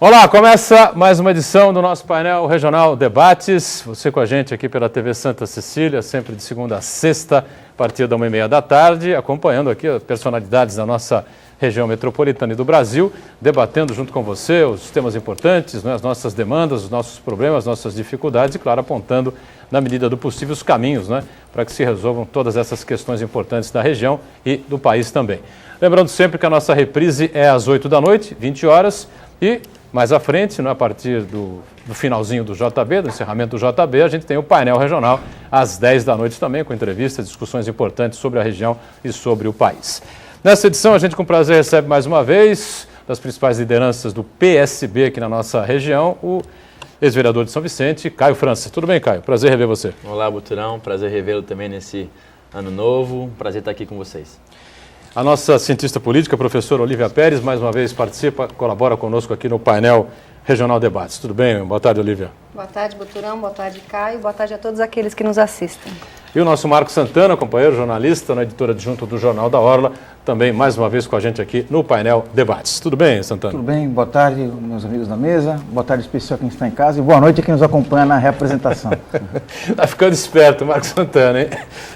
Olá, começa mais uma edição do nosso painel Regional Debates. Você com a gente aqui pela TV Santa Cecília, sempre de segunda a sexta, a partir da 1h30 da acompanhando aqui as personalidades da nossa região metropolitana e do Brasil, debatendo junto com você os temas importantes, né, as nossas demandas, os nossos problemas, as nossas dificuldades e, claro, apontando, na medida do possível, os caminhos, né, para que se resolvam todas essas questões importantes da região e do país também. Lembrando sempre que a nossa reprise é às 8 da noite, 20 horas, e mais à frente, a partir do finalzinho do JB, do encerramento do JB, a gente tem o painel regional às 10 da noite também, com entrevistas, discussões importantes sobre a região e sobre o país. Nessa edição, a gente com prazer recebe mais uma vez, das principais lideranças do PSB aqui na nossa região, o ex-vereador de São Vicente, Caio França. Tudo bem, Caio? Prazer rever você. Olá, Buturão. Prazer revê-lo também nesse ano novo. Prazer estar aqui com vocês. A nossa cientista política, a professora Olívia Pérez, mais uma vez participa, colabora conosco aqui no painel Regional Debates. Tudo bem? Boa tarde, Olívia. Boa tarde, Buturão. Boa tarde, Caio. Boa tarde a todos aqueles que nos assistem. E o nosso Marco Santana, companheiro jornalista, editor adjunto do Jornal da Orla, também mais uma vez com a gente aqui no painel Debates. Tudo bem, Santana? Tudo bem. Boa tarde, meus amigos da mesa. Boa tarde especial a quem está em casa e boa noite a quem nos acompanha na representação. Tá ficando esperto, Marco Santana, hein?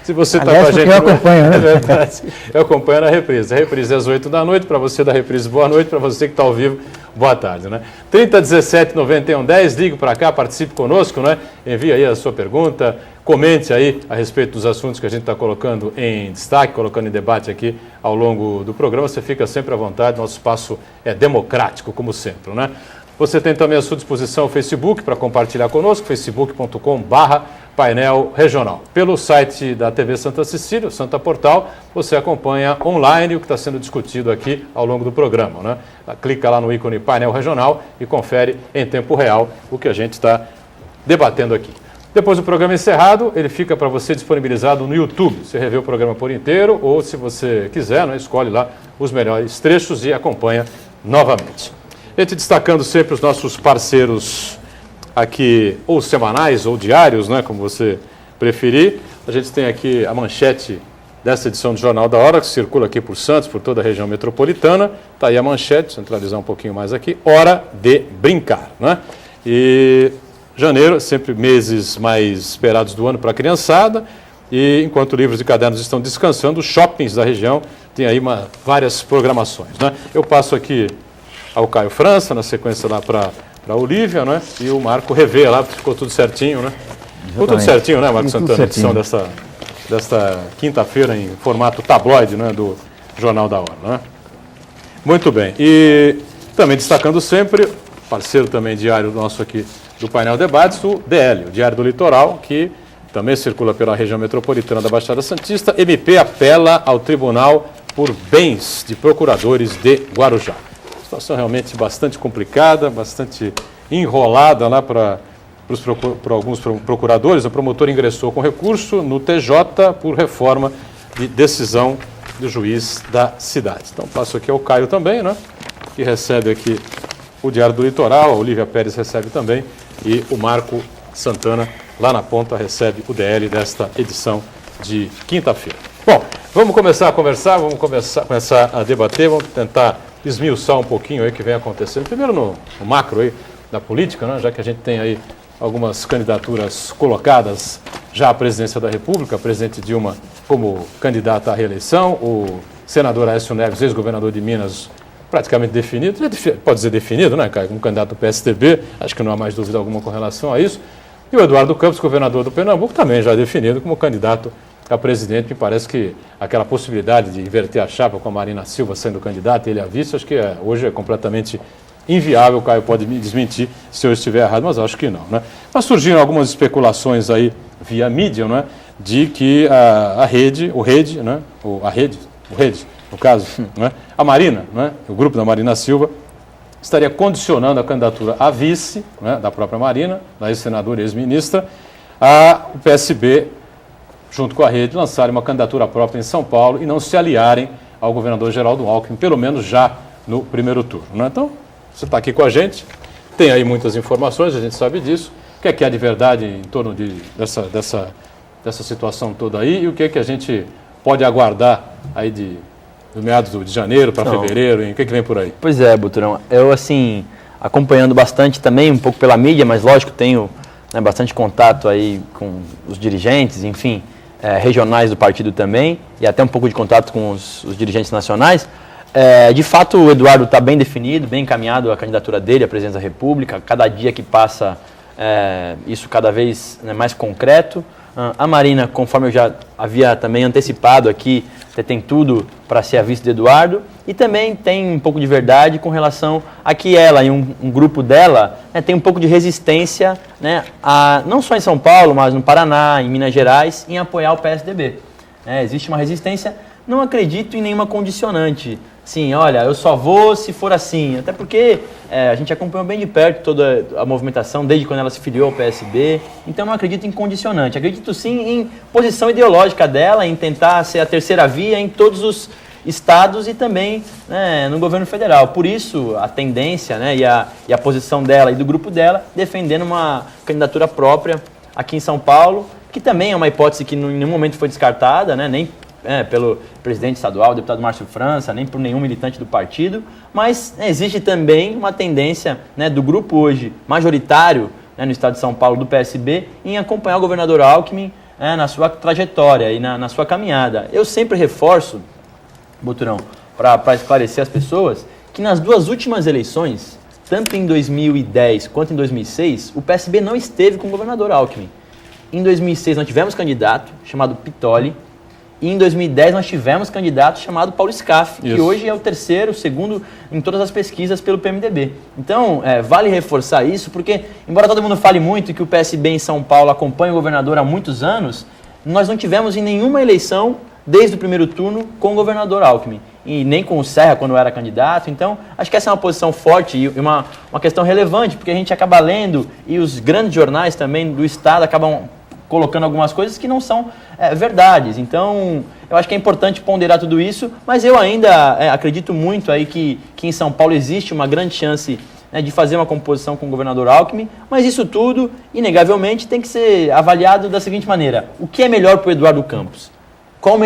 Se você está com a gente... eu acompanho, né? É verdade. Eu acompanho na reprise. A reprise é às 8 da noite. Para você da reprise, boa noite. Para você que está ao vivo, boa tarde, né? 3017 91 10, ligue para cá, participe conosco, né? Envie aí a sua pergunta, comente aí a respeito dos assuntos que a gente está colocando em destaque, colocando em debate aqui ao longo do programa. Você fica sempre à vontade, nosso espaço é democrático, como sempre, né? Você tem também à sua disposição o Facebook para compartilhar conosco, facebook.com/painel regional. Pelo site da TV Santa Cecília, o Santa Portal, você acompanha online o que está sendo discutido aqui ao longo do programa, né? Clica lá no ícone painel regional e confere em tempo real o que a gente está debatendo aqui. Depois do programa encerrado, ele fica para você disponibilizado no YouTube. Você revê o programa por inteiro ou, se você quiser, né, escolhe lá os melhores trechos e acompanha novamente. A gente destacando sempre os nossos parceiros aqui, ou semanais ou diários, né, como você preferir. A gente tem aqui a manchete dessa edição do Jornal da Hora, que circula aqui por Santos, por toda a região metropolitana. Está aí a manchete, centralizar um pouquinho mais aqui. Hora de brincar, né? E janeiro, sempre meses mais esperados do ano para a criançada. E enquanto livros e cadernos estão descansando, os shoppings da região têm aí várias programações, né? Eu passo aqui ao Caio França, na sequência lá para a Olívia, né? E o Marco revê lá, ficou tudo certinho, né? Ficou tudo certinho, né, Marco Santana? Edição desta quinta-feira em formato tabloide, né, do Jornal da Hora, né? Muito bem. E também destacando sempre, parceiro também diário nosso aqui do painel Debates, o DL, o Diário do Litoral, que também circula pela região metropolitana da Baixada Santista. MP apela ao Tribunal por bens de procuradores de Guarujá. Situação realmente bastante complicada, bastante enrolada lá para alguns procuradores. O promotor ingressou com recurso no TJ por reforma de decisão do juiz da cidade. Então passo aqui ao Caio também, né, que recebe aqui o Diário do Litoral, a Olívia Pérez recebe também e o Marco Santana lá na ponta recebe o DL desta edição de quinta-feira. Bom, vamos começar a conversar, vamos começar a debater, vamos tentar esmiuçar um pouquinho aí o que vem acontecendo. Primeiro no macro aí da política, né? Já que a gente tem aí algumas candidaturas colocadas já à presidência da República, a presidente Dilma como candidata à reeleição, o senador Aécio Neves, ex-governador de Minas, praticamente definido, pode dizer definido, né, Caio, como candidato do PSDB, acho que não há mais dúvida alguma com relação a isso, e o Eduardo Campos, governador do Pernambuco, também já definido como candidato a presidente. Me parece que aquela possibilidade de inverter a chapa com a Marina Silva sendo candidata e ele a vice, acho que hoje é completamente inviável. O Caio pode me desmentir se eu estiver errado, mas acho que não, né? Mas surgiram algumas especulações aí via mídia, né, de que a rede, no caso, né, a Marina, né, o grupo da Marina Silva, estaria condicionando a candidatura a vice, né, da própria Marina, da ex-senadora e ex-ministra, o PSB, junto com a rede, lançarem uma candidatura própria em São Paulo e não se aliarem ao governador Geraldo Alckmin, pelo menos já no primeiro turno, né? Então, você está aqui com a gente, tem aí muitas informações, a gente sabe disso. O que há de verdade em torno dessa situação toda aí e o que a gente pode aguardar aí do meados de janeiro para fevereiro, e o que vem por aí? Pois é, Buturão, acompanhando bastante também, um pouco pela mídia, mas lógico, tenho bastante contato aí com os dirigentes, enfim, regionais do partido também, e até um pouco de contato com os dirigentes nacionais. De fato, o Eduardo está bem definido, bem encaminhado a candidatura dele à presidência da República. Cada dia que passa, isso cada vez mais concreto. A Marina, conforme eu já havia também antecipado aqui, tem tudo para ser a vice de Eduardo, e também tem um pouco de verdade com relação a que ela e um grupo dela tem um pouco de resistência, não só em São Paulo, mas no Paraná, em Minas Gerais, em apoiar o PSDB. Existe uma resistência, não acredito em nenhuma condicionante. Sim, olha, eu só vou se for assim, até porque a gente acompanhou bem de perto toda a movimentação desde quando ela se filiou ao PSB, então não acredito em condicionante, acredito sim em posição ideológica dela, em tentar ser a terceira via em todos os estados e também no governo federal. Por isso, a tendência e a posição dela e do grupo dela defendendo uma candidatura própria aqui em São Paulo, que também é uma hipótese que em nenhum momento foi descartada, nem pelo presidente estadual, o deputado Márcio França, nem por nenhum militante do partido, mas existe também uma tendência do grupo hoje majoritário no estado de São Paulo do PSB em acompanhar o governador Alckmin na sua trajetória e na sua caminhada. Eu sempre reforço, Boturão, para esclarecer as pessoas, que nas duas últimas eleições, tanto em 2010 quanto em 2006, o PSB não esteve com o governador Alckmin. Em 2006 nós tivemos candidato chamado Pittoli, e em 2010 nós tivemos candidato chamado Paulo Scaff, que hoje é o segundo em todas as pesquisas pelo PMDB. Então, vale reforçar isso, porque embora todo mundo fale muito que o PSB em São Paulo acompanha o governador há muitos anos, nós não tivemos em nenhuma eleição, desde o primeiro turno, com o governador Alckmin. E nem com o Serra quando era candidato. Então, acho que essa é uma posição forte e uma questão relevante, porque a gente acaba lendo, e os grandes jornais também do estado acabam colocando algumas coisas que não são verdades. Então, eu acho que é importante ponderar tudo isso, mas eu ainda acredito muito aí que em São Paulo existe uma grande chance de fazer uma composição com o governador Alckmin, mas isso tudo, inegavelmente, tem que ser avaliado da seguinte maneira: o que é melhor para o Eduardo Campos?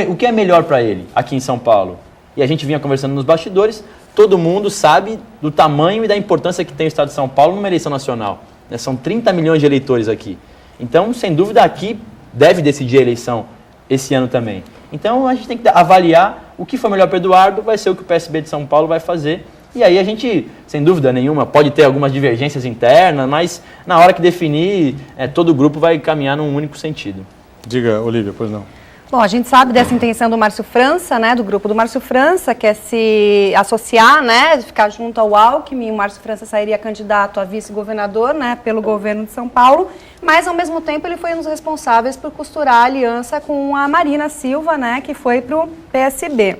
O que é melhor para ele aqui em São Paulo? E a gente vinha conversando nos bastidores, todo mundo sabe do tamanho e da importância que tem o estado de São Paulo numa eleição nacional. São 30 milhões de eleitores aqui. Então, sem dúvida, aqui deve decidir a eleição esse ano também. Então, a gente tem que avaliar o que for melhor para o Eduardo, vai ser o que o PSB de São Paulo vai fazer. E aí a gente, sem dúvida nenhuma, pode ter algumas divergências internas, mas na hora que definir, todo o grupo vai caminhar num único sentido. Diga, Olívia, pois não. Bom, a gente sabe dessa intenção do Márcio França, do grupo do Márcio França, que é se associar, ficar junto ao Alckmin. O Márcio França sairia candidato a vice-governador, pelo governo de São Paulo, mas ao mesmo tempo ele foi um dos responsáveis por costurar a aliança com a Marina Silva, que foi para o PSB.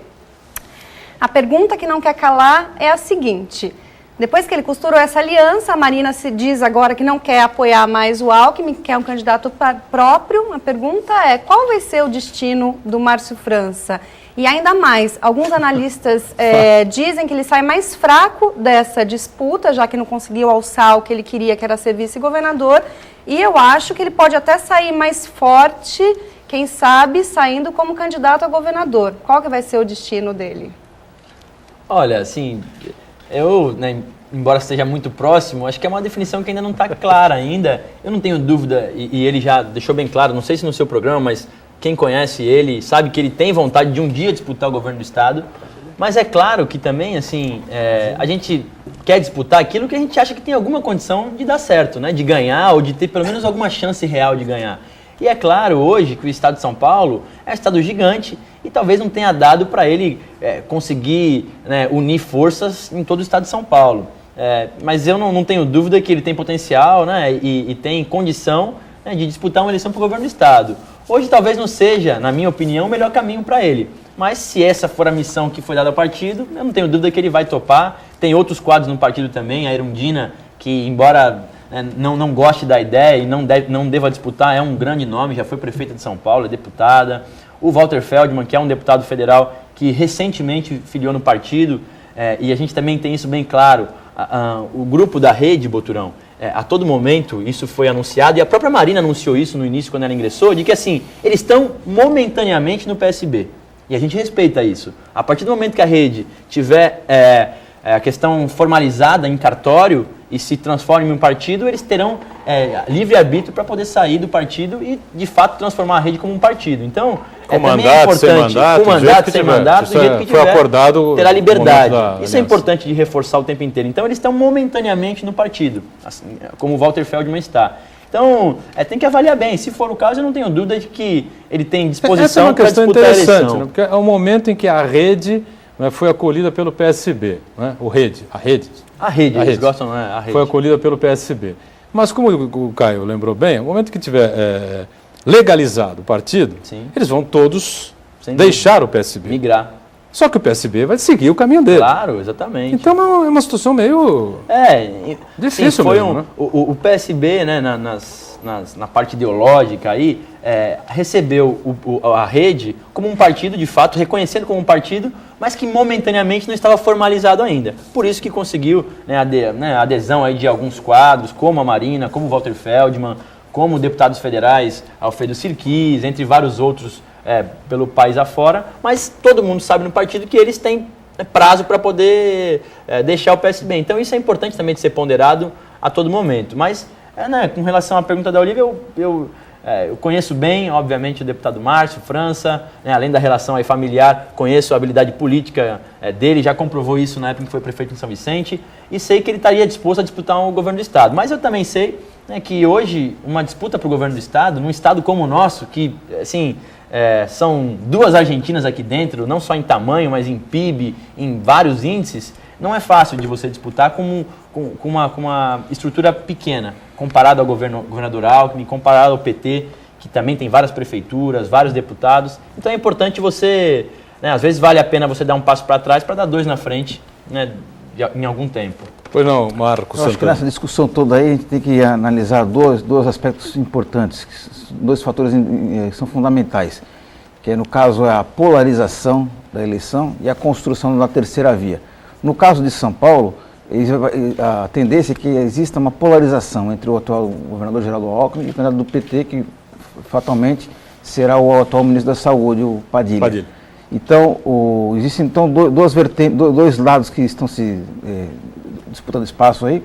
A pergunta que não quer calar é a seguinte: depois que ele costurou essa aliança, a Marina se diz agora que não quer apoiar mais o Alckmin, que quer um candidato próprio. A pergunta é: qual vai ser o destino do Márcio França? E ainda mais, alguns analistas dizem que ele sai mais fraco dessa disputa, já que não conseguiu alçar o que ele queria, que era ser vice-governador. E eu acho que ele pode até sair mais forte, quem sabe, saindo como candidato a governador. Qual que vai ser o destino dele? Olha, assim, eu, embora esteja muito próximo, acho que é uma definição que ainda não está clara ainda. Eu não tenho dúvida, e ele já deixou bem claro, não sei se no seu programa, mas quem conhece ele sabe que ele tem vontade de um dia disputar o governo do estado. Mas é claro que também, assim, a gente quer disputar aquilo que a gente acha que tem alguma condição de dar certo, de ganhar ou de ter pelo menos alguma chance real de ganhar. E é claro hoje que o estado de São Paulo é um estado gigante e talvez não tenha dado para ele conseguir unir forças em todo o estado de São Paulo. Mas eu não tenho dúvida que ele tem potencial e tem condição de disputar uma eleição para o governo do estado. Hoje talvez não seja, na minha opinião, o melhor caminho para ele. Mas se essa for a missão que foi dada ao partido, eu não tenho dúvida que ele vai topar. Tem outros quadros no partido também, a Erundina, que embora não goste da ideia e não deva disputar, é um grande nome, já foi prefeita de São Paulo, é deputada. O Walter Feldman, que é um deputado federal que recentemente filiou no partido, e a gente também tem isso bem claro. O grupo da Rede, Boturão, a todo momento isso foi anunciado, e a própria Marina anunciou isso no início, quando ela ingressou, de que assim, eles estão momentaneamente no PSB. E a gente respeita isso. A partir do momento que a Rede tiver a questão formalizada em cartório, e se transformem em um partido, eles terão livre-arbítrio para poder sair do partido e, de fato, transformar a rede como um partido. Então, com também mandato, é importante, sem mandato, sem mandato, do jeito que foi tiver, acordado terá liberdade. Isso é aliança. importante de reforçar o tempo inteiro. Então, eles estão momentaneamente no partido, assim, como o Walter Feldman está. Então, tem que avaliar bem. Se for o caso, eu não tenho dúvida de que ele tem disposição para disputar a eleição. Essa é uma questão interessante, né? Porque é o momento em que a rede, né, foi acolhida pelo PSB, né? A rede, eles gostam, né? A rede. Foi acolhida pelo PSB. Mas como o Caio lembrou bem, no momento que tiver legalizado o partido, Sim. eles vão todos deixar o PSB. Migrar. Só que o PSB vai seguir o caminho dele. Claro, exatamente. Então é uma situação meio difícil foi mesmo, né? O PSB, né, na parte ideológica aí, recebeu a rede como um partido, de fato, reconhecendo como um partido, mas que momentaneamente não estava formalizado ainda. Por isso que conseguiu, né, a adesão aí de alguns quadros, como a Marina, como o Walter Feldman, como deputados federais, Alfredo Sirquis, entre vários outros pelo país afora, mas todo mundo sabe no partido que eles têm prazo para poder deixar o PSB. Então isso é importante também de ser ponderado a todo momento. Mas, né, com relação à pergunta da Olivia, eu conheço bem, obviamente, o deputado Márcio França, né, além da relação aí familiar, conheço a habilidade política dele, já comprovou isso na época que foi prefeito em São Vicente, e sei que ele estaria disposto a disputar o governo do Estado. Mas eu também sei, né, que hoje uma disputa para o governo do Estado, num Estado como o nosso, que, assim, são duas Argentinas aqui dentro, não só em tamanho, mas em PIB, em vários índices, não é fácil de você disputar com uma estrutura pequena, comparado ao governador Alckmin, comparado ao PT, que também tem várias prefeituras, vários deputados. Então é importante você, né, às vezes vale a pena você dar um passo para trás para dar dois na frente, né, em algum tempo. Pois não, Marcos. Eu acho que nessa discussão toda aí a gente tem que analisar dois aspectos importantes, dois fatores que são fundamentais, que no caso é a polarização da eleição e a construção da terceira via. No caso de São Paulo, a tendência é que exista uma polarização entre o atual governador Geraldo Alckmin e o candidato do PT, que fatalmente será o atual ministro da Saúde, o Padilha. Então, existem então dois lados que estão se disputando espaço aí,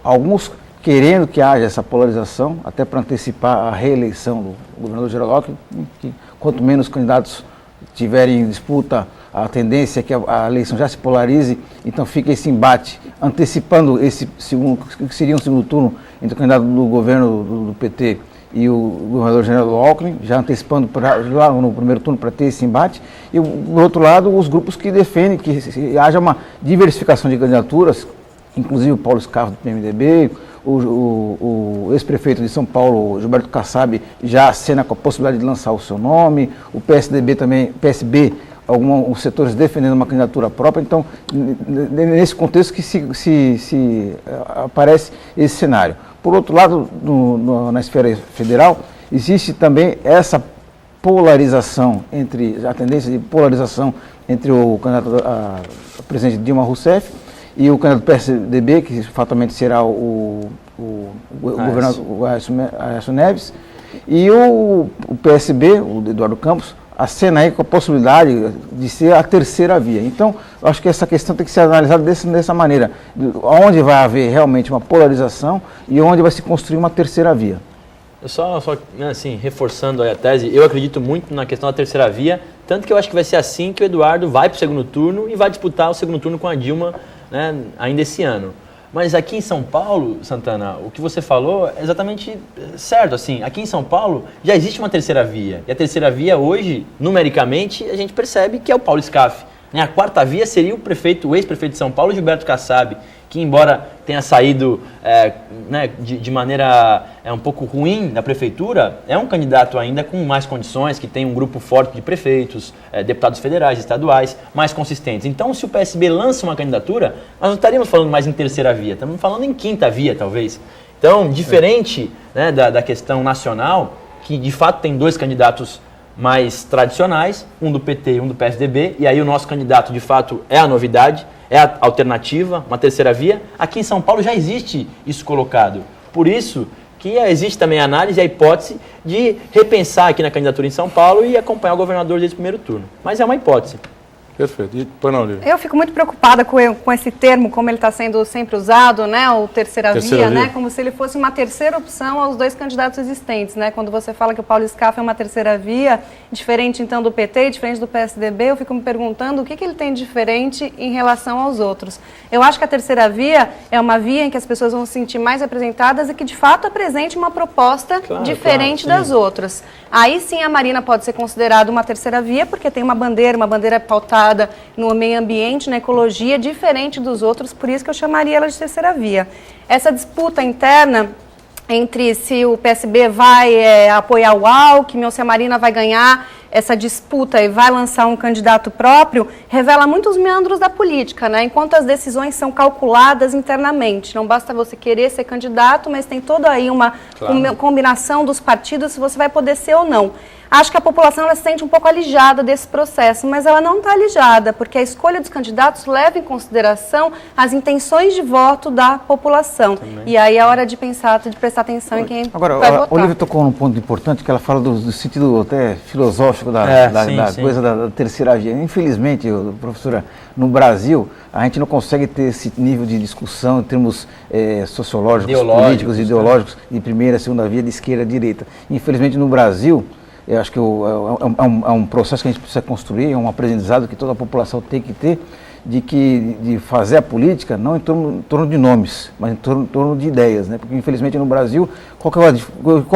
alguns querendo que haja essa polarização, até para antecipar a reeleição do governador Geraldo Alckmin, que quanto menos candidatos tiverem em disputa, a tendência é que a eleição já se polarize, então fica esse embate, antecipando esse que seria um segundo turno entre o candidato do governo do PT e o governador Geraldo Alckmin, já antecipando lá no primeiro turno para ter esse embate, e do outro lado os grupos que defendem que haja uma diversificação de candidaturas, inclusive o Paulo Scarpa do PMDB, o ex-prefeito de São Paulo, Gilberto Kassab, já acena com a possibilidade de lançar o seu nome, o PSB, alguns setores defendendo uma candidatura própria. Então, nesse contexto que se aparece esse cenário. Por outro lado, na esfera federal, existe também essa polarização a tendência de polarização entre o candidato a presidente Dilma Rousseff e o candidato do PSDB, que fatalmente será o governador Aécio Neves, e o PSB, o Eduardo Campos, acena aí com a possibilidade de ser a terceira via. Então, eu acho que essa questão tem que ser analisada dessa maneira, onde vai haver realmente uma polarização e onde vai se construir uma terceira via. Eu só assim, reforçando aí a tese, eu acredito muito na questão da terceira via, tanto que eu acho que vai ser assim que o Eduardo vai para o segundo turno e vai disputar o segundo turno com a Dilma, né, ainda esse ano. Mas aqui em São Paulo, Santana, o que você falou é exatamente certo. Assim, aqui em São Paulo já existe uma terceira via. E a terceira via hoje, numericamente, a gente percebe que é o Paulo Scaff. A quarta via seria o ex-prefeito de São Paulo, Gilberto Kassab, que embora tenha saído de maneira um pouco ruim da prefeitura, é um candidato ainda com mais condições, que tem um grupo forte de prefeitos, deputados federais, estaduais, mais consistentes. Então, se o PSB lança uma candidatura, nós não estaríamos falando mais em terceira via, estamos falando em quinta via, talvez. Então, diferente da questão nacional, que de fato tem dois candidatos mais tradicionais, um do PT e um do PSDB, e aí o nosso candidato de fato é a novidade, é a alternativa, uma terceira via. Aqui em São Paulo já existe isso colocado. Por isso que existe também a análise e a hipótese de repensar aqui na candidatura em São Paulo e acompanhar o governador desse primeiro turno. Mas é uma hipótese. Perfeito. E, pois não, Lívia? Eu fico muito preocupada com esse termo, como ele está sendo sempre usado, né, o terceira via, né, como se ele fosse uma terceira opção aos dois candidatos existentes, né, quando você fala que o Paulo Scaff é uma terceira via, diferente então do PT, diferente do PSDB, eu fico me perguntando o que ele tem de diferente em relação aos outros. Eu acho que a terceira via é uma via em que as pessoas vão se sentir mais representadas e que de fato apresente uma proposta diferente das outras. Aí sim a Marina pode ser considerada uma terceira via, porque tem uma bandeira pautada no meio ambiente, na ecologia, diferente dos outros, por isso que eu chamaria ela de terceira via. Essa disputa interna entre se o PSB vai apoiar o Alckmin ou se a Marina vai ganhar essa disputa e vai lançar um candidato próprio, revela muitos meandros da política, né? Enquanto as decisões são calculadas internamente. Não basta você querer ser candidato, mas tem toda aí uma combinação dos partidos se você vai poder ser ou não. Acho que a população ela se sente um pouco alijada desse processo, mas ela não está alijada, porque a escolha dos candidatos leva em consideração as intenções de voto da população. Também. E aí é hora de pensar, de prestar atenção em quem vai votar. A Olivia tocou num ponto importante, que ela fala do sentido até filosófico da coisa da terceira via. Infelizmente, professora, no Brasil, a gente não consegue ter esse nível de discussão em termos sociológicos, políticos, ideológicos, de primeira, segunda via, de esquerda, direita. Infelizmente, no Brasil, eu acho que é um processo que a gente precisa construir, é um aprendizado que toda a população tem que ter, de fazer a política não em torno de nomes, mas em torno de ideias, né? Porque infelizmente no Brasil, qual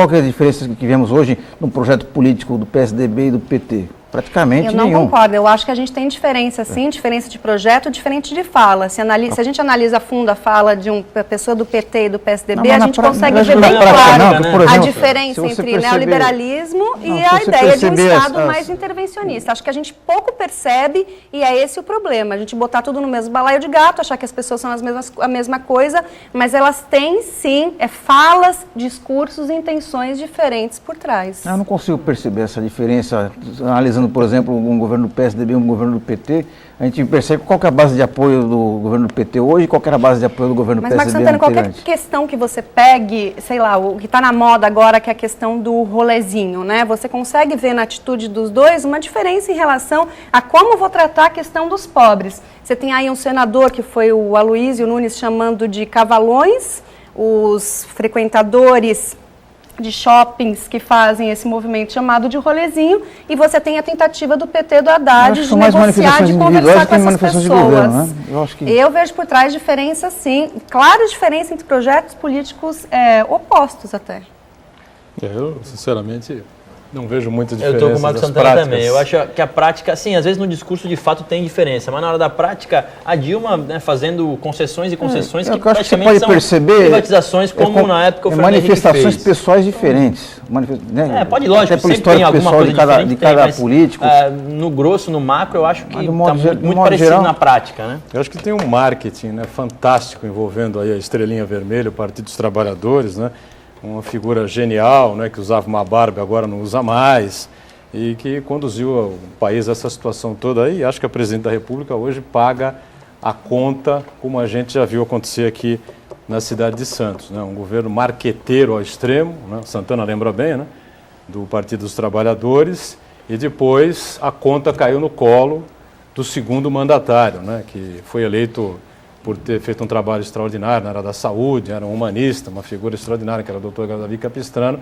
que é a diferença que vemos hoje no projeto político do PSDB e do PT? Praticamente nenhum. Eu não concordo, eu acho que a gente tem diferença sim, diferença de projeto, diferente de fala. Se a gente analisa a fundo a fala de uma pessoa do PT e do PSDB, a gente consegue ver bem claro a diferença entre neoliberalismo e a ideia de um Estado mais intervencionista. Acho que a gente pouco percebe e é esse o problema. A gente botar tudo no mesmo balaio de gato, achar que as pessoas são a mesma coisa, mas elas têm sim falas, discursos e intenções diferentes por trás. Eu não consigo perceber essa diferença analisando, por exemplo, um governo do PSDB e um governo do PT, a gente percebe qual que é a base de apoio do governo do PT hoje e qual que era a base de apoio do governo do PSDB. Mas, Marcos Santana, qualquer questão que você pegue, sei lá, o que está na moda agora, que é a questão do rolezinho, né? Você consegue ver na atitude dos dois uma diferença em relação a como vou tratar a questão dos pobres. Você tem aí um senador, que foi o Aloysio Nunes, chamando de cavalões, os frequentadores de shoppings que fazem esse movimento chamado de rolezinho, e você tem a tentativa do PT do Haddad de negociar, de conversar com essas pessoas. De governo, né? Eu vejo por trás diferença, sim, clara diferença entre projetos políticos opostos até. Eu, sinceramente, não vejo muita diferença. Eu estou com o Marcos Santana também. Eu acho que a prática, assim, às vezes no discurso de fato tem diferença, mas na hora da prática, a Dilma, né, fazendo concessões e concessões que praticamente são privatizações, como na época o Fernando Henrique fez. Manifestações pessoais diferentes. Pode, lógico, sempre tem alguma coisa diferente de cada político. No grosso, no macro, eu acho que está muito parecido geral, na prática, né? Eu acho que tem um marketing, né, fantástico envolvendo aí a Estrelinha Vermelha, o Partido dos Trabalhadores, né? Uma figura genial, né, que usava uma barba e agora não usa mais, e que conduziu o país a essa situação toda aí. Acho que a Presidente da República hoje paga a conta, como a gente já viu acontecer aqui na cidade de Santos, né? Um governo marqueteiro ao extremo, né? Santana lembra bem, né? Do Partido dos Trabalhadores, e depois a conta caiu no colo do segundo mandatário, né? Que foi eleito por ter feito um trabalho extraordinário na área da saúde, era um humanista, uma figura extraordinária, que era o doutor Davi Capistrano,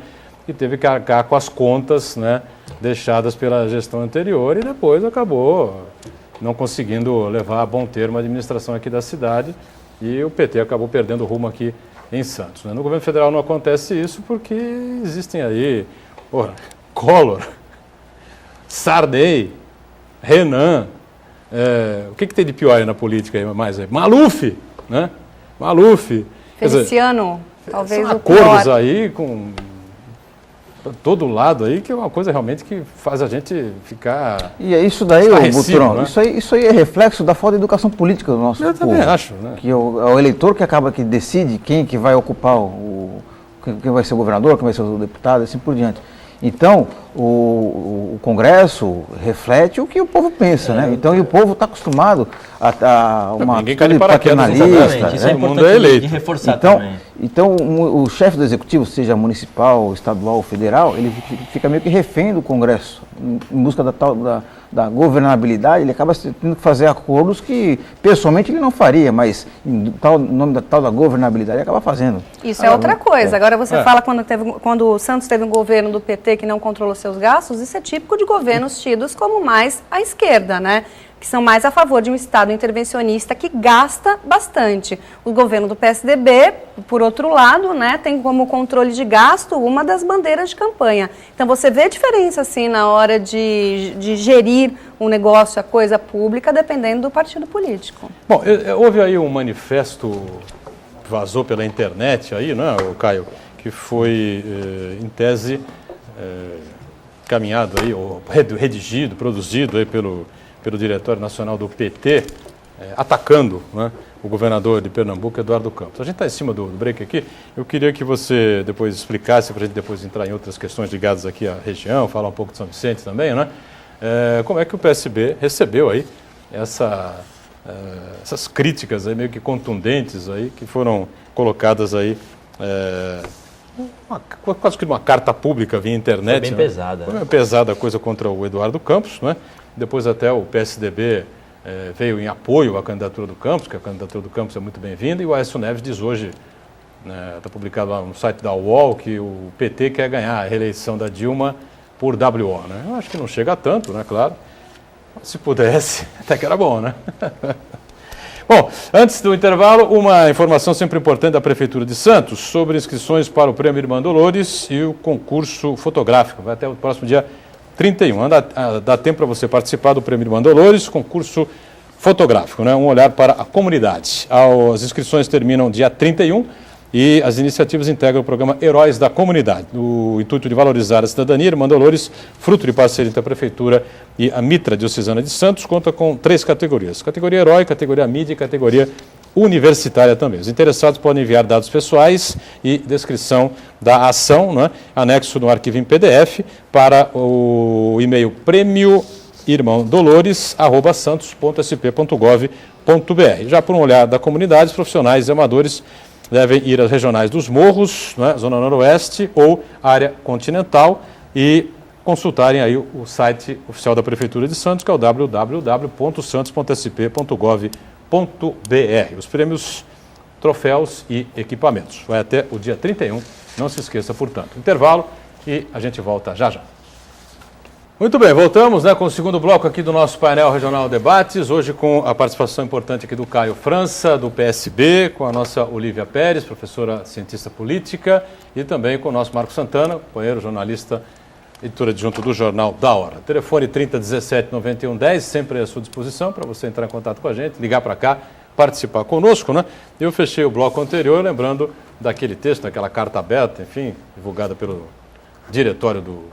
e teve que arcar com as contas, né, deixadas pela gestão anterior, e depois acabou não conseguindo levar a bom termo a administração aqui da cidade, e o PT acabou perdendo o rumo aqui em Santos, né? No governo federal não acontece isso porque existem aí Collor, Sarney, Renan, o que tem de pior aí na política aí, mais aí? Maluf, né? Maluf. Feliciano, talvez o pior. Acordos aí com todo lado aí, que é uma coisa realmente que faz a gente ficar... E é isso daí, Butrão, né? Isso aí é reflexo da falta de educação política do nosso povo. Eu também acho, né? Que é o eleitor que acaba que decide quem que vai ocupar quem vai ser o governador, quem vai ser o deputado, assim por diante. Então, o Congresso reflete o que o povo pensa, né? Então, e o povo está acostumado a uma atitude paternalista. Isso é importante de reforçar também. Então, o chefe do Executivo, seja municipal, estadual ou federal, ele fica meio que refém do Congresso, em busca da governabilidade, ele acaba tendo que fazer acordos que pessoalmente ele não faria, mas em nome da governabilidade ele acaba fazendo. Isso é outra coisa. Agora você fala quando o Santos teve um governo do PT que não controlou seus gastos, isso é típico de governos tidos como mais à esquerda, né? Que são mais a favor de um Estado intervencionista que gasta bastante. O governo do PSDB, por outro lado, né, tem como controle de gasto uma das bandeiras de campanha. Então você vê a diferença assim na hora de gerir um negócio, a coisa pública, dependendo do partido político. Bom, houve aí um manifesto que vazou pela internet aí, né, Caio, que foi, em tese, caminhado aí, ou redigido, produzido aí pelo Diretório Nacional do PT, atacando, né, o governador de Pernambuco, Eduardo Campos. A gente está em cima do break aqui, eu queria que você depois explicasse, para a gente depois entrar em outras questões ligadas aqui à região, falar um pouco de São Vicente também, né, como é que o PSB recebeu aí essas críticas aí meio que contundentes aí, que foram colocadas aí, quase que uma carta pública via internet. Foi bem pesada. Foi bem pesada a coisa contra o Eduardo Campos, né? Depois até o PSDB veio em apoio à candidatura do Campos, que a candidatura do Campos é muito bem-vinda, e o Aécio Neves diz hoje, está publicado lá no site da UOL, que o PT quer ganhar a reeleição da Dilma por WO, né? Eu acho que não chega a tanto, né, claro. Se pudesse, até que era bom, né? Bom, antes do intervalo, uma informação sempre importante da Prefeitura de Santos sobre inscrições para o Prêmio Irmã Dolores e o concurso fotográfico. Vai até o próximo dia 31. Dá tempo para você participar do Prêmio Irmã Dolores, concurso fotográfico, né? Um olhar para a comunidade. As inscrições terminam dia 31 e as iniciativas integram o programa Heróis da Comunidade. O intuito de valorizar a cidadania, Irmã Dolores, fruto de parceria entre a Prefeitura e a Mitra Diocesana de Santos, conta com 3 categorias. Categoria Herói, categoria Mídia e categoria Universitária também. Os interessados podem enviar dados pessoais e descrição da ação, né, anexo no arquivo em PDF, para o e-mail premioirmãodolores@santos.sp.gov.br. Já por um olhar da comunidade, os profissionais e amadores devem ir às regionais dos Morros, né, Zona Noroeste ou área continental e consultarem aí o site oficial da Prefeitura de Santos, que é o www.santos.sp.gov.br. Os prêmios, troféus e equipamentos. Vai até o dia 31, não se esqueça, portanto. Intervalo e a gente volta já já. Muito bem, voltamos, né, com o segundo bloco aqui do nosso painel Regional Debates, hoje com a participação importante aqui do Caio França, do PSB, com a nossa Olívia Pérez, professora cientista política, e também com o nosso Marco Santana, companheiro jornalista, editor adjunto do Jornal da Hora. Telefone 3017-9110, sempre à sua disposição para você entrar em contato com a gente, ligar para cá, participar conosco, né? Eu fechei o bloco anterior lembrando daquele texto, daquela carta aberta, enfim, divulgada pelo diretório do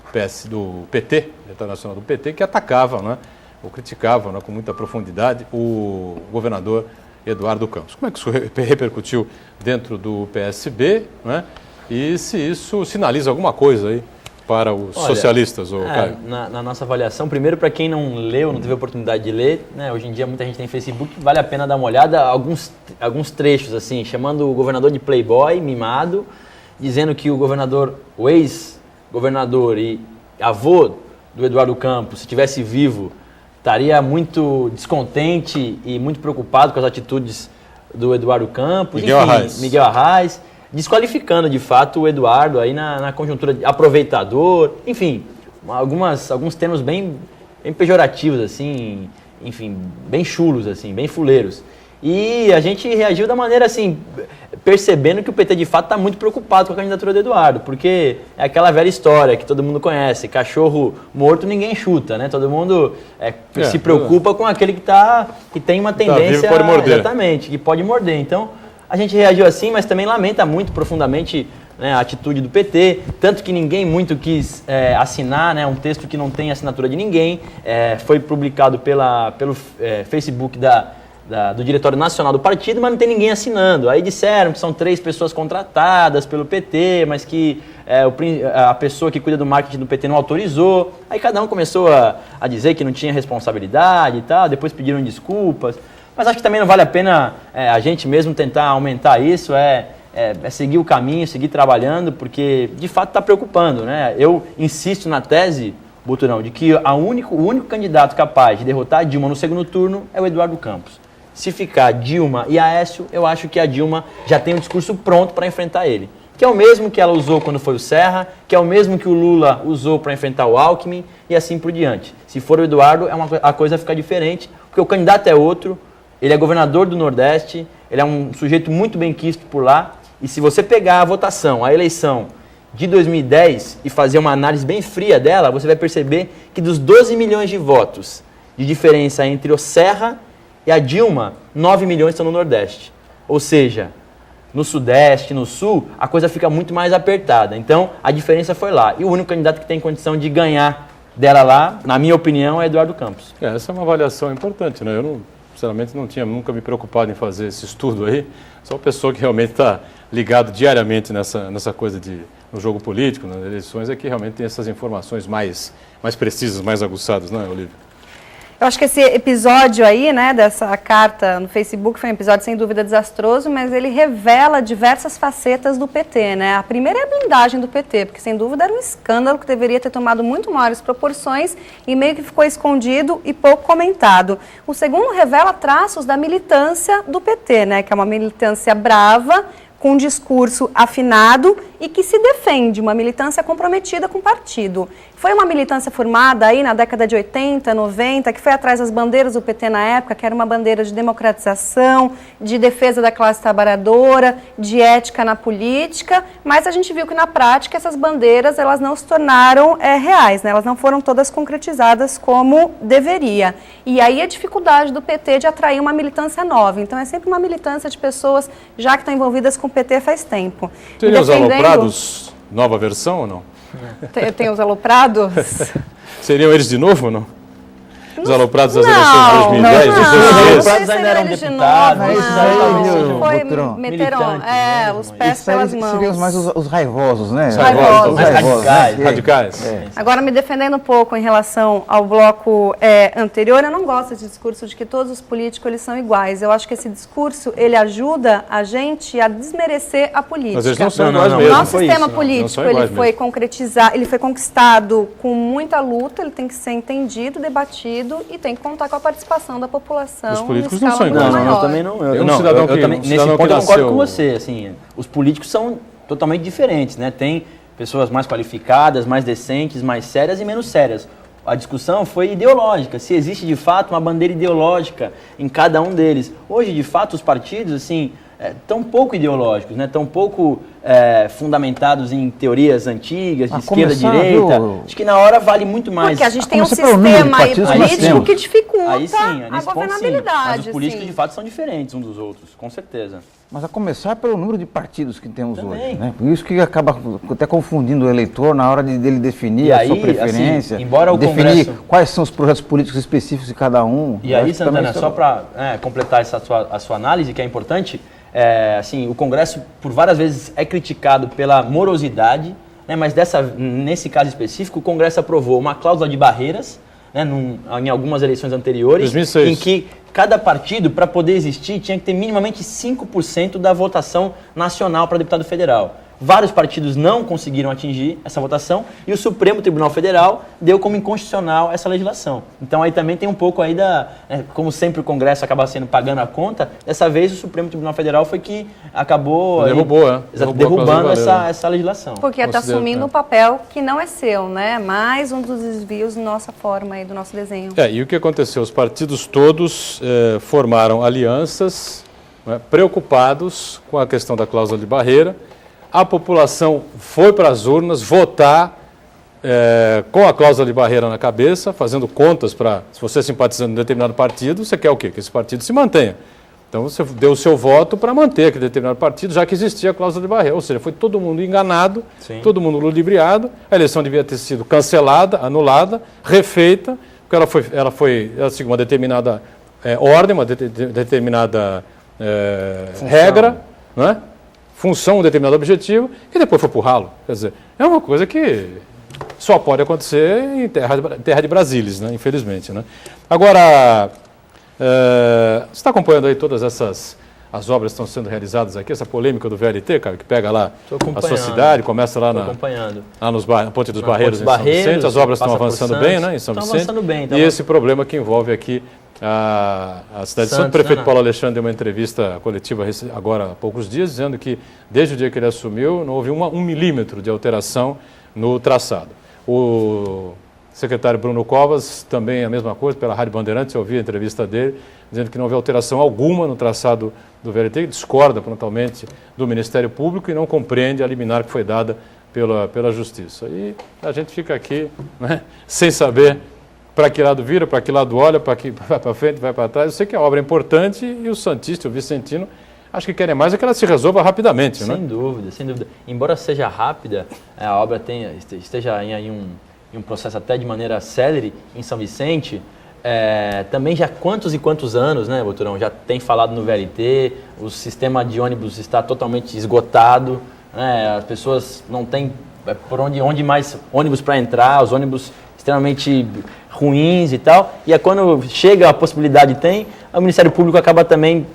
PT, Diretório Nacional do PT, que atacava, né, ou criticava, né, com muita profundidade o governador Eduardo Campos. Como é que isso repercutiu dentro do PSB, né? E se isso sinaliza alguma coisa aí para os socialistas, Caio? Na nossa avaliação, primeiro, para quem não leu, não teve a oportunidade de ler, né, hoje em dia muita gente tem Facebook, vale a pena dar uma olhada, alguns trechos, assim, chamando o governador de playboy, mimado, dizendo que o ex-governador e avô do Eduardo Campos, se estivesse vivo, estaria muito descontente e muito preocupado com as atitudes do Eduardo Campos, Miguel Arraes, desqualificando de fato o Eduardo aí na conjuntura de aproveitador, enfim, alguns termos bem pejorativos, assim, enfim, bem chulos, assim, bem fuleiros. E a gente reagiu da maneira assim, percebendo que o PT de fato está muito preocupado com a candidatura do Eduardo, porque é aquela velha história que todo mundo conhece, cachorro morto ninguém chuta, né? Todo mundo se preocupa com aquele que tem uma tendência, pode morder. Exatamente, que pode morder. Então, a gente reagiu assim, mas também lamenta muito profundamente, né, a atitude do PT, tanto que ninguém muito quis assinar, né, um texto que não tem assinatura de ninguém, foi publicado pelo Facebook do Diretório Nacional do Partido, mas não tem ninguém assinando. Aí disseram que são 3 pessoas contratadas pelo PT, mas que a pessoa que cuida do marketing do PT não autorizou. Aí cada um começou a dizer que não tinha responsabilidade e tal, depois pediram desculpas. Mas acho que também não vale a pena a gente mesmo tentar aumentar isso, seguir o caminho, seguir trabalhando, porque de fato está preocupando, né? Eu insisto na tese, Boturão, de que o único candidato capaz de derrotar a Dilma no segundo turno é o Eduardo Campos. Se ficar Dilma e Aécio, eu acho que a Dilma já tem um discurso pronto para enfrentar ele. Que é o mesmo que ela usou quando foi o Serra, que é o mesmo que o Lula usou para enfrentar o Alckmin e assim por diante. Se for o Eduardo, a coisa fica diferente, porque o candidato é outro, ele é governador do Nordeste, ele é um sujeito muito bem quisto por lá, e se você pegar a votação, a eleição de 2010 e fazer uma análise bem fria dela, você vai perceber que dos 12 milhões de votos de diferença entre o Serra e a Dilma, 9 milhões estão no Nordeste. Ou seja, no Sudeste, no Sul, a coisa fica muito mais apertada. Então, a diferença foi lá. E o único candidato que tem condição de ganhar dela lá, na minha opinião, é Eduardo Campos. Essa é uma avaliação importante, né? Eu, sinceramente, não tinha nunca me preocupado em fazer esse estudo aí. Sou uma pessoa que realmente está ligado diariamente nessa coisa no jogo político, nas eleições, é que realmente tem essas informações mais precisas, mais aguçadas, não é, Olívia? Eu acho que esse episódio aí, né, dessa carta no Facebook foi um episódio sem dúvida desastroso, mas ele revela diversas facetas do PT, né? A primeira é a blindagem do PT, porque sem dúvida era um escândalo que deveria ter tomado muito maiores proporções e meio que ficou escondido e pouco comentado. O segundo revela traços da militância do PT, né, que é uma militância brava, com um discurso afinado e que se defende, uma militância comprometida com o partido. Foi uma militância formada aí na década de 80, 90, que foi atrás das bandeiras do PT na época, que era uma bandeira de democratização, de defesa da classe trabalhadora, de ética na política, mas a gente viu que na prática essas bandeiras elas não se tornaram reais, né? Elas não foram todas concretizadas como deveria. E aí a dificuldade do PT de atrair uma militância nova. Então é sempre uma militância de pessoas já que estão envolvidas com o PT faz tempo. Teria os aloprados, nova versão ou não? Tem os aloprados? Seriam eles de novo ou não? Os aloprados das Não, eleições de 2010, não, os não. dois meses. Os aloprados ainda eram deputados, Não, esses aí talvez não. sejam Foi, Boturão. meteram militantes, né? os pés Isso aí pelas mãos. seriam mais os raivosos, né? Raivosos. Mais radicais. né? Radicais. Agora, me defendendo um pouco em relação ao bloco anterior, eu não gosto desse discurso de que todos os políticos eles são iguais. Eu acho que esse discurso, ele ajuda a gente a desmerecer a política. Mas eles não são Não, iguais não, mesmo. Nosso foi sistema isso, não. político, Não são ele iguais foi mesmo. concretizado, ele foi conquistado com muita luta, ele tem que ser entendido, debatido e tem que contar com a participação da população. Os políticos em não são escala iguais. muito Não, maior. também não. Tem um cidadão que- também, um nesse cidadão ponto que eu concordo nasceu- com você. Assim, os políticos são totalmente diferentes, né? Tem pessoas mais qualificadas, mais decentes, mais sérias e menos sérias. A discussão foi ideológica, se existe de fato uma bandeira ideológica em cada um deles. Hoje, de fato, os partidos, assim, tão pouco ideológicos, né? Tão pouco fundamentados em teorias antigas, de A esquerda, começar, direita. viu? Acho que na hora vale muito mais. Porque a gente tem um começar pelo número de sistema aí partidos que nós político temos. que dificulta Aí sim, a nesse ponto sim. governabilidade. Mas os políticos assim. de fato são diferentes uns dos outros, com certeza. Mas a começar pelo número de partidos que temos Também. hoje, né? Por isso que acaba até confundindo o eleitor na hora dele definir E a aí, sua preferência, assim, embora o definir Congresso- quais são os projetos políticos específicos de cada um. E Eu aí, acho que também Santana, isso é só bom. para completar a sua análise, que é importante, assim, o Congresso por várias vezes é criticado pela morosidade, né, mas nesse caso específico, o Congresso aprovou uma cláusula de barreiras, né, em algumas eleições anteriores, 2006. em que cada partido, para poder existir, tinha que ter minimamente 5% da votação nacional para deputado federal. Vários partidos não conseguiram atingir essa votação e o Supremo Tribunal Federal deu como inconstitucional essa legislação. Então aí também tem um pouco aí como sempre o Congresso acaba pagando a conta, dessa vez o Supremo Tribunal Federal foi que acabou Derrubou, derrubando a cláusula essa legislação. Porque está Considero, assumindo um papel que não é seu, né? Mais um dos desvios da nossa forma aí, do nosso desenho. E o que aconteceu? Os partidos todos formaram alianças, né, preocupados com a questão da cláusula de barreira. A população foi para as urnas votar com a cláusula de barreira na cabeça, fazendo contas para, se você é simpatizando de determinado partido, você quer o quê? Que esse partido se mantenha. Então você deu o seu voto para manter aquele determinado partido, já que existia a cláusula de barreira. Ou seja, foi todo mundo enganado, Sim. todo mundo ludibriado, a eleição devia ter sido cancelada, anulada, refeita, porque ela seguiu uma determinada ordem, uma determinada regra, né? Função, um determinado objetivo, e depois foi para o ralo. Quer dizer, é uma coisa que só pode acontecer em terra de Brasília, né? Infelizmente. Né? Agora, você está acompanhando aí todas essas as obras estão sendo realizadas aqui, essa polêmica do VLT, cara, que pega lá a sua acompanhando. cidade, começa lá na Ponte dos Barreiros, em São Vicente, as obras estão avançando bem, né, em São Vicente. Avançando bem, e esse problema que envolve aqui a cidade de Santos. O prefeito Paulo Alexandre deu uma entrevista coletiva agora há poucos dias, dizendo que desde o dia que ele assumiu não houve um milímetro de alteração no traçado. O secretário Bruno Covas também a mesma coisa, pela Rádio Bandeirantes, eu ouvi a entrevista dele, dizendo que não houve alteração alguma no traçado do VLT, discorda frontalmente do Ministério Público e não compreende a liminar que foi dada pela Justiça. E a gente fica aqui, né, sem saber para que lado vira, para que lado olha, para que vai para frente, vai para trás. Eu sei que a obra é importante e o santista, o vicentino, acho que querem mais é que ela se resolva rapidamente. Sem dúvida, sem dúvida. Embora seja rápida, a obra esteja em um processo até de maneira célere em São Vicente, também já quantos e quantos anos, né, Boturão, já tem falado no VLT, o sistema de ônibus está totalmente esgotado, né, as pessoas não têm por onde mais ônibus para entrar, os ônibus extremamente ruins e tal, e quando chega a possibilidade o Ministério Público acaba também,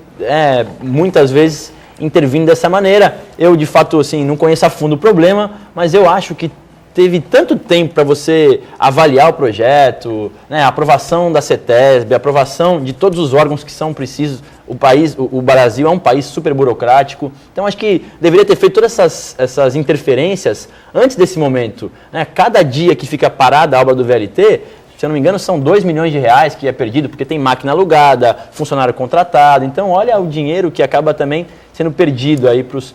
muitas vezes, intervindo dessa maneira. Eu, de fato, assim, não conheço a fundo o problema, mas eu acho que teve tanto tempo para você avaliar o projeto, né, a aprovação da CETESB, a aprovação de todos os órgãos que são precisos. O Brasil é um país super burocrático, então acho que deveria ter feito todas essas interferências antes desse momento. Né? Cada dia que fica parada a obra do VLT, se eu não me engano, são 2 milhões de reais que é perdido, porque tem máquina alugada, funcionário contratado. Então, olha o dinheiro que acaba também sendo perdido aí para os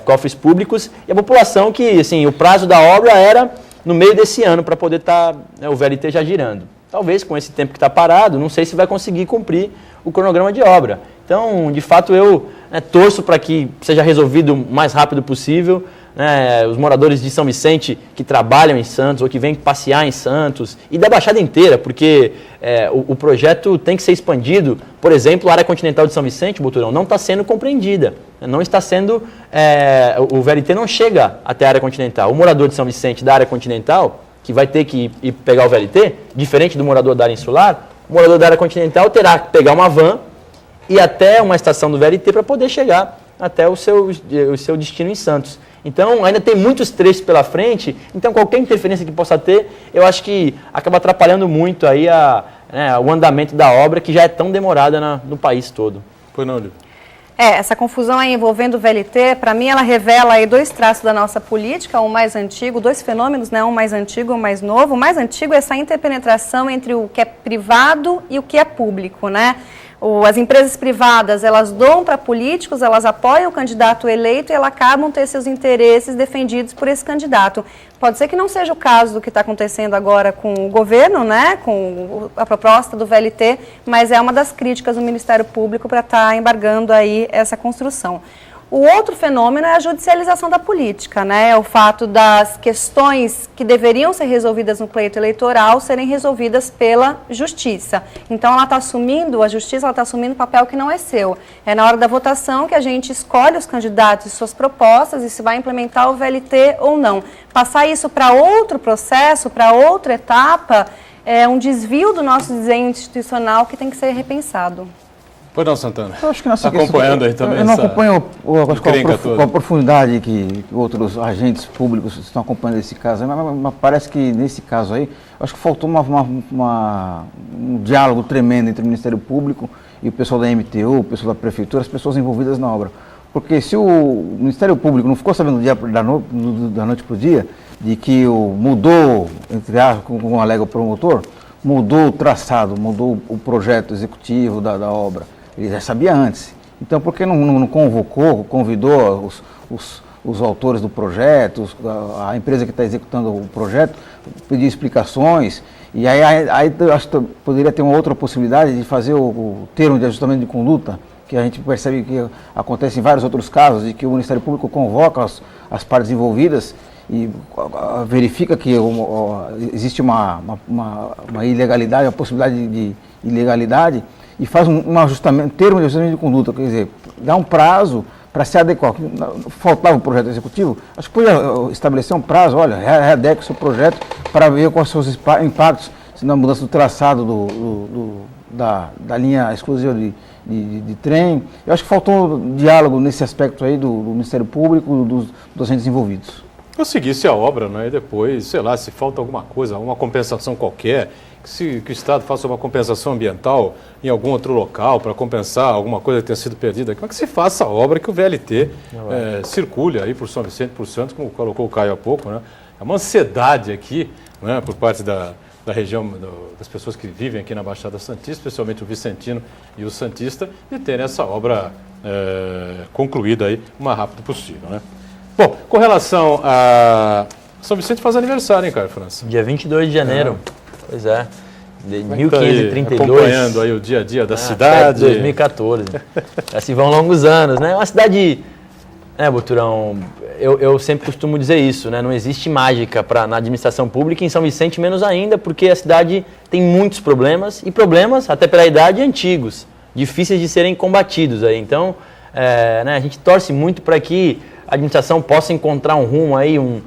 cofres públicos. E a população que, assim, o prazo da obra era no meio desse ano para poder estar o VLT já girando. Talvez com esse tempo que está parado, não sei se vai conseguir cumprir o cronograma de obra. Então, de fato, eu torço para que seja resolvido o mais rápido possível. Os moradores de São Vicente que trabalham em Santos ou que vêm passear em Santos e da Baixada inteira, porque o projeto tem que ser expandido. Por exemplo, a área continental de São Vicente, Boturão, não está sendo compreendida, não está sendo, o VLT não chega até a área continental. O morador de São Vicente da área continental, que vai ter que ir pegar o VLT, diferente do morador da área insular, o morador da área continental terá que pegar uma van e até uma estação do VLT para poder chegar até o seu destino em Santos. Então, ainda tem muitos trechos pela frente, então qualquer interferência que possa ter, eu acho que acaba atrapalhando muito aí o andamento da obra, que já é tão demorada no país todo. Foi não, Lívia? Essa confusão aí envolvendo o VLT, para mim, ela revela aí 2 traços da nossa política, um mais antigo, 2 fenômenos, né? Um mais antigo e um mais novo. O mais antigo é essa interpenetração entre o que é privado e o que é público, né? As empresas privadas, elas doam para políticos, elas apoiam o candidato eleito e elas acabam ter seus interesses defendidos por esse candidato. Pode ser que não seja o caso do que está acontecendo agora com o governo, né, com a proposta do VLT, mas é uma das críticas do Ministério Público para estar embargando aí essa construção. O outro fenômeno é a judicialização da política, né? O fato das questões que deveriam ser resolvidas no pleito eleitoral serem resolvidas pela justiça. Então, ela está assumindo, a justiça está assumindo um papel que não é seu. É na hora da votação que a gente escolhe os candidatos e suas propostas e se vai implementar o VLT ou não. Passar isso para outro processo, para outra etapa, é um desvio do nosso desenho institucional que tem que ser repensado. Pois não, Santana. Eu acho que nessa acompanhando aí também. Eu não acompanho com a profundidade que outros agentes públicos estão acompanhando esse caso, mas parece que nesse caso aí, acho que faltou um diálogo tremendo entre o Ministério Público e o pessoal da MTU, o pessoal da Prefeitura, as pessoas envolvidas na obra. Porque se o Ministério Público não ficou sabendo da noite para o dia de que mudou, entre aspas, como alega o promotor, mudou o traçado, mudou o projeto executivo da obra. Ele já sabia antes. Então, por que não convidou os autores do projeto, a empresa que está executando o projeto, pedir explicações? E aí eu acho que poderia ter uma outra possibilidade de fazer o termo de ajustamento de conduta, que a gente percebe que acontece em vários outros casos, de que o Ministério Público convoca as partes envolvidas e verifica que existe uma ilegalidade, uma possibilidade de ilegalidade, e faz um ajustamento, termo de ajustamento de conduta, quer dizer, dá um prazo para se adequar. Faltava o projeto executivo, acho que podia estabelecer um prazo, olha, readeque o seu projeto para ver quais são os impactos na mudança do traçado da linha exclusiva de trem. Eu acho que faltou diálogo nesse aspecto aí do Ministério Público, dos agentes envolvidos. Eu seguisse a obra, né, e depois, sei lá, se falta alguma coisa, alguma compensação qualquer, que o Estado faça uma compensação ambiental em algum outro local para compensar alguma coisa que tenha sido perdida, como é que se faça a obra que o VLT circule aí por São Vicente, por Santos, como colocou o Caio há pouco, né? É uma ansiedade aqui, né, por parte da região, das pessoas que vivem aqui na Baixada Santista, especialmente o vicentino e o santista, de terem essa obra concluída aí o mais rápido possível, né? Bom, com relação a São Vicente faz aniversário, hein, Caio França? Dia 22 de janeiro. Pois é. De Como é que tá 1532. acompanhando aí o dia a dia da cidade. 2014. Assim vão longos anos, né? Uma cidade, né, Boturão, eu sempre costumo dizer isso, né? Não existe mágica na administração pública, em São Vicente menos ainda, porque a cidade tem muitos problemas, e problemas, até pela idade, antigos, difíceis de serem combatidos aí. Então, né, a gente torce muito para que a administração possa encontrar um rumo aí, um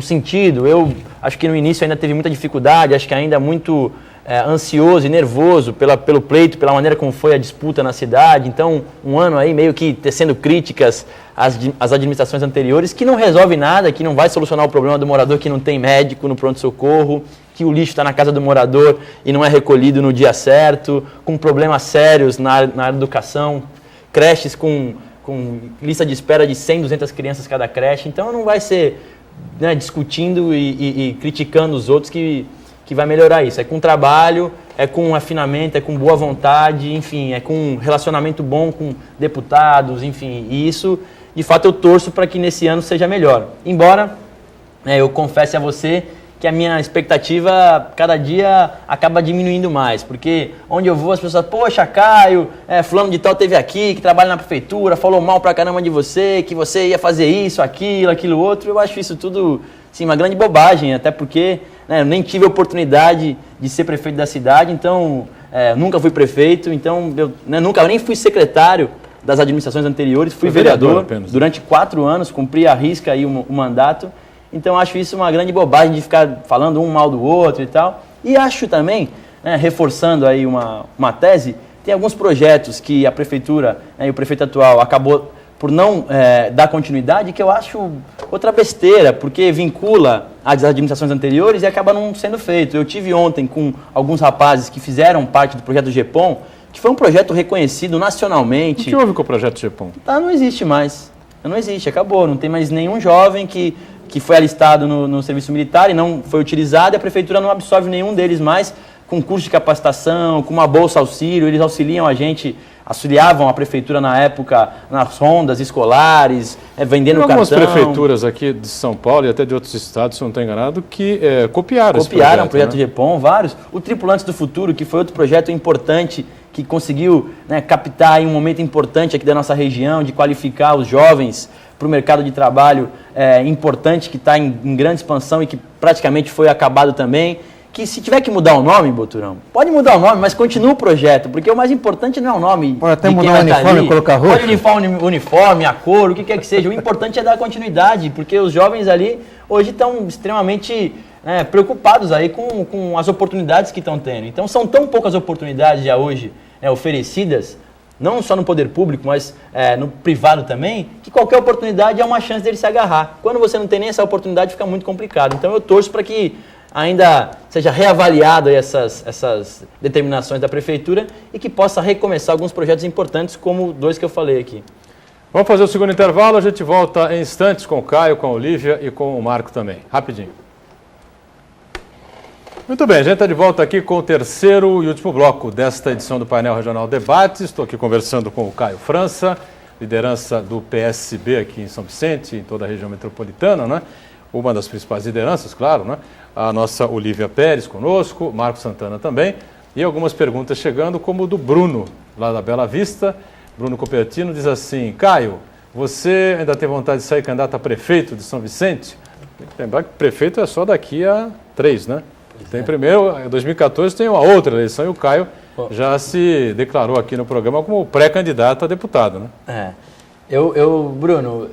sentido. Eu acho que no início ainda teve muita dificuldade, acho que ainda muito ansioso e nervoso pelo pleito, pela maneira como foi a disputa na cidade. Então, um ano aí meio que tecendo críticas às administrações anteriores, que não resolve nada, que não vai solucionar o problema do morador que não tem médico no pronto-socorro, que o lixo está na casa do morador e não é recolhido no dia certo, com problemas sérios na área da educação, creches com lista de espera de 100, 200 crianças cada creche. Então não vai ser, né, discutindo e criticando os outros que vai melhorar isso. É com trabalho, é com afinamento, é com boa vontade, enfim, é com relacionamento bom com deputados, enfim. E isso, de fato, eu torço para que nesse ano seja melhor. Embora, eu confesse a você que a minha expectativa cada dia acaba diminuindo mais, porque onde eu vou as pessoas, poxa, Caio, fulano de tal teve aqui, que trabalha na prefeitura, falou mal pra caramba de você, que você ia fazer isso, aquilo outro. Eu acho isso tudo, sim, uma grande bobagem, até porque, né, eu nem tive a oportunidade de ser prefeito da cidade, então nunca fui prefeito, então eu nunca nem fui secretário das administrações anteriores, fui vereador apenas. Durante 4 anos, cumpri à risca aí o mandato. Então, acho isso uma grande bobagem de ficar falando um mal do outro e tal. E acho também, né, reforçando aí uma tese, tem alguns projetos que a prefeitura, né, e o prefeito atual acabou por não dar continuidade, que eu acho outra besteira, porque vincula as administrações anteriores e acaba não sendo feito. Eu tive ontem com alguns rapazes que fizeram parte do projeto GEPOM, que foi um projeto reconhecido nacionalmente. O que houve com o projeto GEPOM? Não existe mais. Não existe, acabou. Não tem mais nenhum jovem que foi alistado no serviço militar e não foi utilizado, e a prefeitura não absorve nenhum deles mais com curso de capacitação, com uma bolsa auxílio. Eles auxiliavam a prefeitura na época nas rondas escolares, vendendo cartão. Algumas prefeituras aqui de São Paulo e até de outros estados, se não estou enganado, que copiaram esse o projeto GEPOM, vários. O Tripulantes do Futuro, que foi outro projeto importante, que conseguiu, né, captar aí um momento importante aqui da nossa região, de qualificar os jovens para o mercado de trabalho importante, que está em grande expansão e que praticamente foi acabado também. Que se tiver que mudar o nome, Boturão, pode mudar o nome, mas continua o projeto, porque o mais importante não é o nome. Pode até mudar o uniforme e colocar roxo. Pode mudar o uniforme, a cor, o que quer que seja. O importante é dar continuidade, porque os jovens ali hoje estão extremamente preocupados aí com as oportunidades que estão tendo. Então são tão poucas oportunidades já hoje oferecidas, não só no poder público, mas no privado também, que qualquer oportunidade é uma chance dele se agarrar. Quando você não tem nem essa oportunidade, fica muito complicado. Então eu torço para que ainda seja reavaliado essas determinações da prefeitura e que possa recomeçar alguns projetos importantes, como 2 que eu falei aqui. Vamos fazer o segundo intervalo, a gente volta em instantes com o Caio, com a Olívia e com o Marco também. Rapidinho. Muito bem, a gente está de volta aqui com o terceiro e último bloco desta edição do Painel Regional Debates. Estou aqui conversando com o Caio França, liderança do PSB aqui em São Vicente, em toda a região metropolitana, né? Uma das principais lideranças, claro, né? A nossa Olívia Pérez conosco, Marco Santana também, e algumas perguntas chegando, como do Bruno, lá da Bela Vista. Bruno Copertino diz assim: Caio, você ainda tem vontade de sair candidato a prefeito de São Vicente? Tem que lembrar que prefeito é só daqui a 3, né? Tem primeiro, em 2014 tem uma outra eleição e o Caio já se declarou aqui no programa como pré-candidato a deputado, né? Bruno,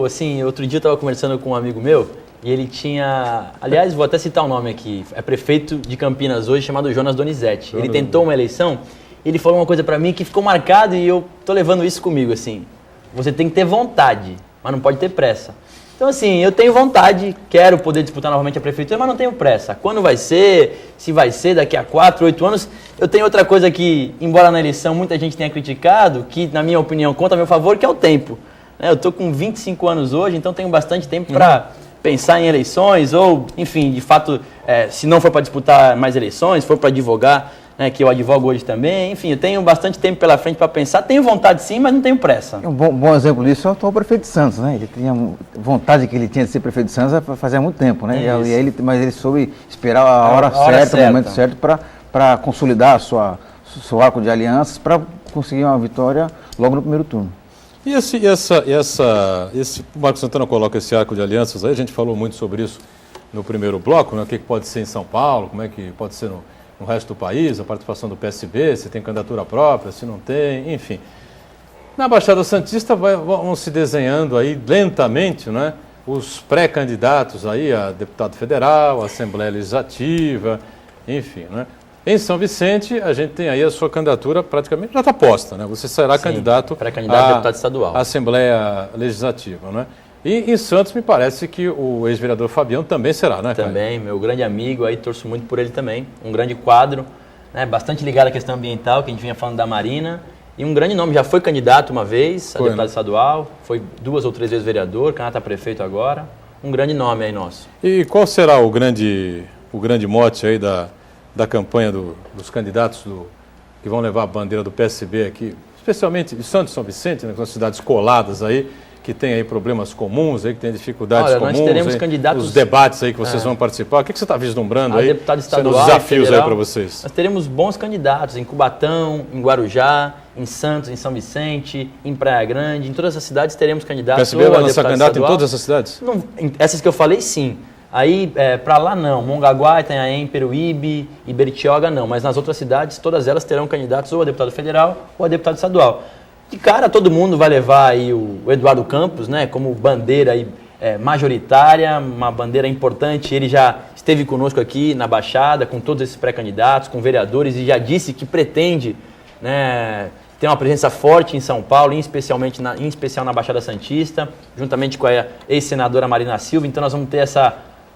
assim, outro dia eu estava conversando com um amigo meu E ele tinha... Aliás, vou até citar o nome aqui. É prefeito de Campinas hoje, chamado Jonas Donizete. Ele tentou uma eleição, ele falou uma coisa pra mim que ficou marcado e eu tô levando isso comigo, assim. Você tem que ter vontade, mas não pode ter pressa. Então, assim, eu tenho vontade, quero poder disputar novamente a prefeitura, mas não tenho pressa. Quando vai ser, se vai ser, daqui a 4, 8 anos. Eu tenho outra coisa que, embora na eleição muita gente tenha criticado, que, na minha opinião, conta a meu favor, que é o tempo. Eu tô com 25 anos hoje, então tenho bastante tempo para pensar em eleições ou, enfim, de fato, se não for para disputar mais eleições, for para advogar, que eu advogo hoje também, enfim, eu tenho bastante tempo pela frente para pensar, tenho vontade sim, mas não tenho pressa. Um bom exemplo disso é o atual prefeito de Santos, né? Ele tinha vontade que ele tinha de ser prefeito de Santos fazia muito tempo, né? Mas ele soube esperar a hora certa, o momento certo para consolidar seu arco de alianças para conseguir uma vitória logo no primeiro turno. E o Marcos Santana coloca esse arco de alianças aí, a gente falou muito sobre isso no primeiro bloco, né? O que pode ser em São Paulo, como é que pode ser no resto do país, a participação do PSB, se tem candidatura própria, se não tem, enfim. Na Baixada Santista vão se desenhando aí lentamente, né? Os pré-candidatos aí a deputado federal, a Assembleia Legislativa, enfim, né? Em São Vicente, a gente tem aí a sua candidatura praticamente já está posta, né? Você será candidato a deputado estadual. À Assembleia Legislativa, né? E em Santos, me parece que o ex-vereador Fabião também será, né, Caio? Também, meu grande amigo, aí torço muito por ele também. Um grande quadro, né? Bastante ligado à questão ambiental, que a gente vinha falando da Marina. E um grande nome, já foi candidato uma vez a deputado estadual, foi 2 ou 3 vezes vereador, candidato a prefeito agora. Um grande nome aí nosso. E qual será o grande mote aí da campanha dos candidatos que vão levar a bandeira do PSB aqui, especialmente de Santos e São Vicente, né, que são cidades coladas aí, que tem aí problemas comuns, aí, que tem dificuldades comuns, nós teremos aí, candidatos, os debates aí que vocês vão participar. O que você está vislumbrando aí? Deputado estadual, os desafios federal, aí para vocês. Nós teremos bons candidatos em Cubatão, em Guarujá, em Santos, em São Vicente, em Praia Grande, em todas as cidades teremos candidatos. O PSB vai lançar candidato em todas essas cidades? Não, essas que eu falei, sim. Aí, para lá não, Mongaguá, Itanhaém, Peruíbe e Bertioga não, mas nas outras cidades, todas elas terão candidatos ou a deputado federal ou a deputado estadual. De cara, todo mundo vai levar aí o Eduardo Campos, né, como bandeira aí, majoritária, uma bandeira importante. Ele já esteve conosco aqui na Baixada, com todos esses pré-candidatos, com vereadores, e já disse que pretende, né, ter uma presença forte em São Paulo, em especial na Baixada Santista, juntamente com a ex-senadora Marina Silva. Então nós vamos ter essa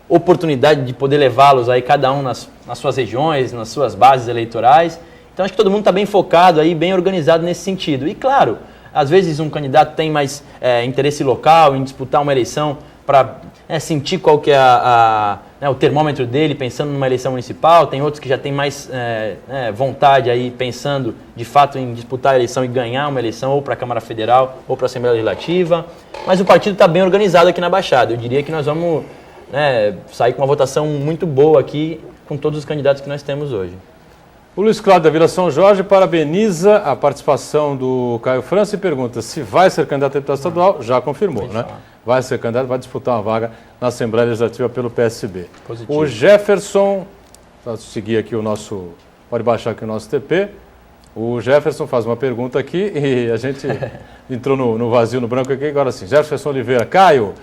oportunidade de poder levá-los aí, cada um nas suas regiões, nas suas bases eleitorais. Então acho que todo mundo está bem focado aí, bem organizado nesse sentido. E claro, às vezes um candidato tem mais interesse local em disputar uma eleição para sentir qual que é o termômetro dele, pensando numa eleição municipal. Tem outros que já têm mais vontade aí, pensando de fato em disputar a eleição e ganhar uma eleição ou para a Câmara Federal ou para a Assembleia Legislativa. Mas o partido está bem organizado aqui na Baixada. Eu diria que nós vamos sair com uma votação muito boa aqui com todos os candidatos que nós temos hoje. O Luiz Cláudio da Vila São Jorge parabeniza a participação do Caio França e pergunta se vai ser candidato a deputado estadual. Já confirmou, né? Vai ser candidato, vai disputar uma vaga na Assembleia Legislativa pelo PSB. Positivo. O Jefferson, para seguir aqui pode baixar aqui o nosso TP. O Jefferson faz uma pergunta aqui e a gente entrou no vazio, no branco aqui, agora sim. Jefferson Oliveira, Caio,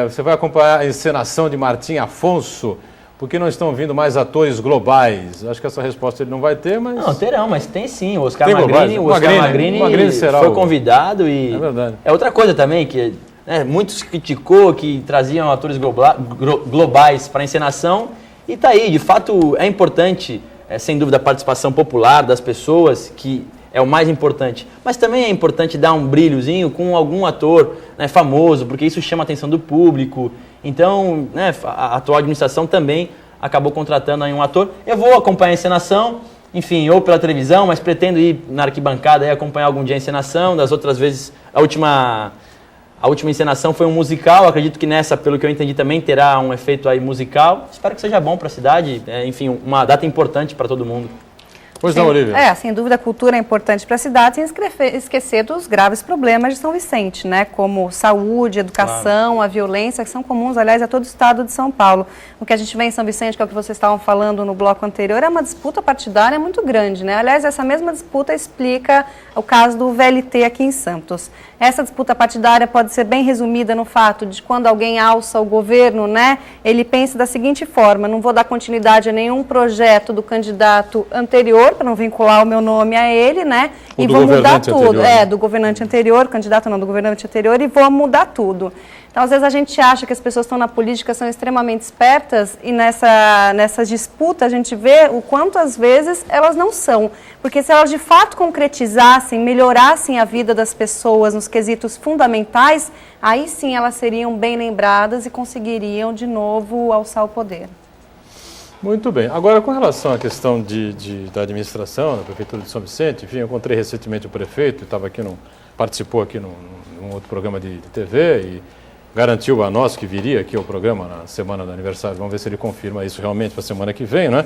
você vai acompanhar a encenação de Martim Afonso? Por que não estão vindo mais atores globais? Acho que essa resposta ele não vai ter, mas... Não, terão, mas tem sim. O Oscar Magrini foi convidado e... É verdade. É outra coisa também, que muitos criticou que traziam atores globais para a encenação. E tá aí, de fato, é importante, sem dúvida, a participação popular das pessoas, que é o mais importante. Mas também é importante dar um brilhozinho com algum ator famoso, porque isso chama a atenção do público. Então, a atual administração também acabou contratando aí um ator. Eu vou acompanhar a encenação, enfim, ou pela televisão, mas pretendo ir na arquibancada e acompanhar algum dia a encenação. Das outras vezes, a última encenação foi um musical. Acredito que nessa, pelo que eu entendi, também terá um efeito aí musical. Espero que seja bom para a cidade. Enfim, uma data importante para todo mundo. Pois não, Olívia? Sem dúvida, a cultura é importante para a cidade, sem esquecer dos graves problemas de São Vicente, né? Como saúde, educação, a violência, que são comuns, aliás, a todo o estado de São Paulo. O que a gente vê em São Vicente, que é o que vocês estavam falando no bloco anterior, é uma disputa partidária muito grande, né? Aliás, essa mesma disputa explica o caso do VLT aqui em Santos. Essa disputa partidária pode ser bem resumida no fato de quando alguém alça o governo, né? Ele pensa da seguinte forma: não vou dar continuidade a nenhum projeto do candidato anterior, para não vincular o meu nome a ele, né? O e do vou mudar governante tudo. anterior. Do governante anterior, candidato não, do governante anterior, e vou mudar tudo. Então, às vezes, a gente acha que as pessoas que estão na política são extremamente espertas e nessas disputas a gente vê o quanto, às vezes, elas não são. Porque se elas, de fato, concretizassem, melhorassem a vida das pessoas nos quesitos fundamentais, aí sim elas seriam bem lembradas e conseguiriam, de novo, alçar o poder. Muito bem. Agora, com relação à questão da administração, da Prefeitura de São Vicente, enfim, eu encontrei recentemente o prefeito, participou aqui num outro programa de TV e garantiu a nós que viria aqui ao programa na semana do aniversário. Vamos ver se ele confirma isso realmente para a semana que vem, né?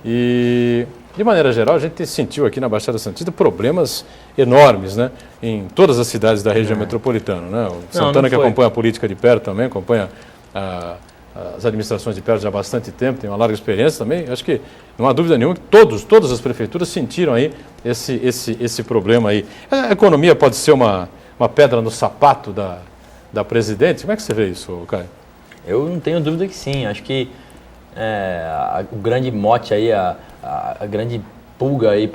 E, de maneira geral, a gente sentiu aqui na Baixada Santista problemas enormes, né? Em todas as cidades da região metropolitana, né? O Santana, que acompanha a política de perto também, acompanha as administrações de perto já há bastante tempo, tem uma larga experiência também. Acho que não há dúvida nenhuma que todas as prefeituras sentiram aí esse problema aí. A economia pode ser uma pedra no sapato da presidente? Como é que você vê isso, Caio? Eu não tenho dúvida que sim. Acho que o grande mote aí, a grande pulga aí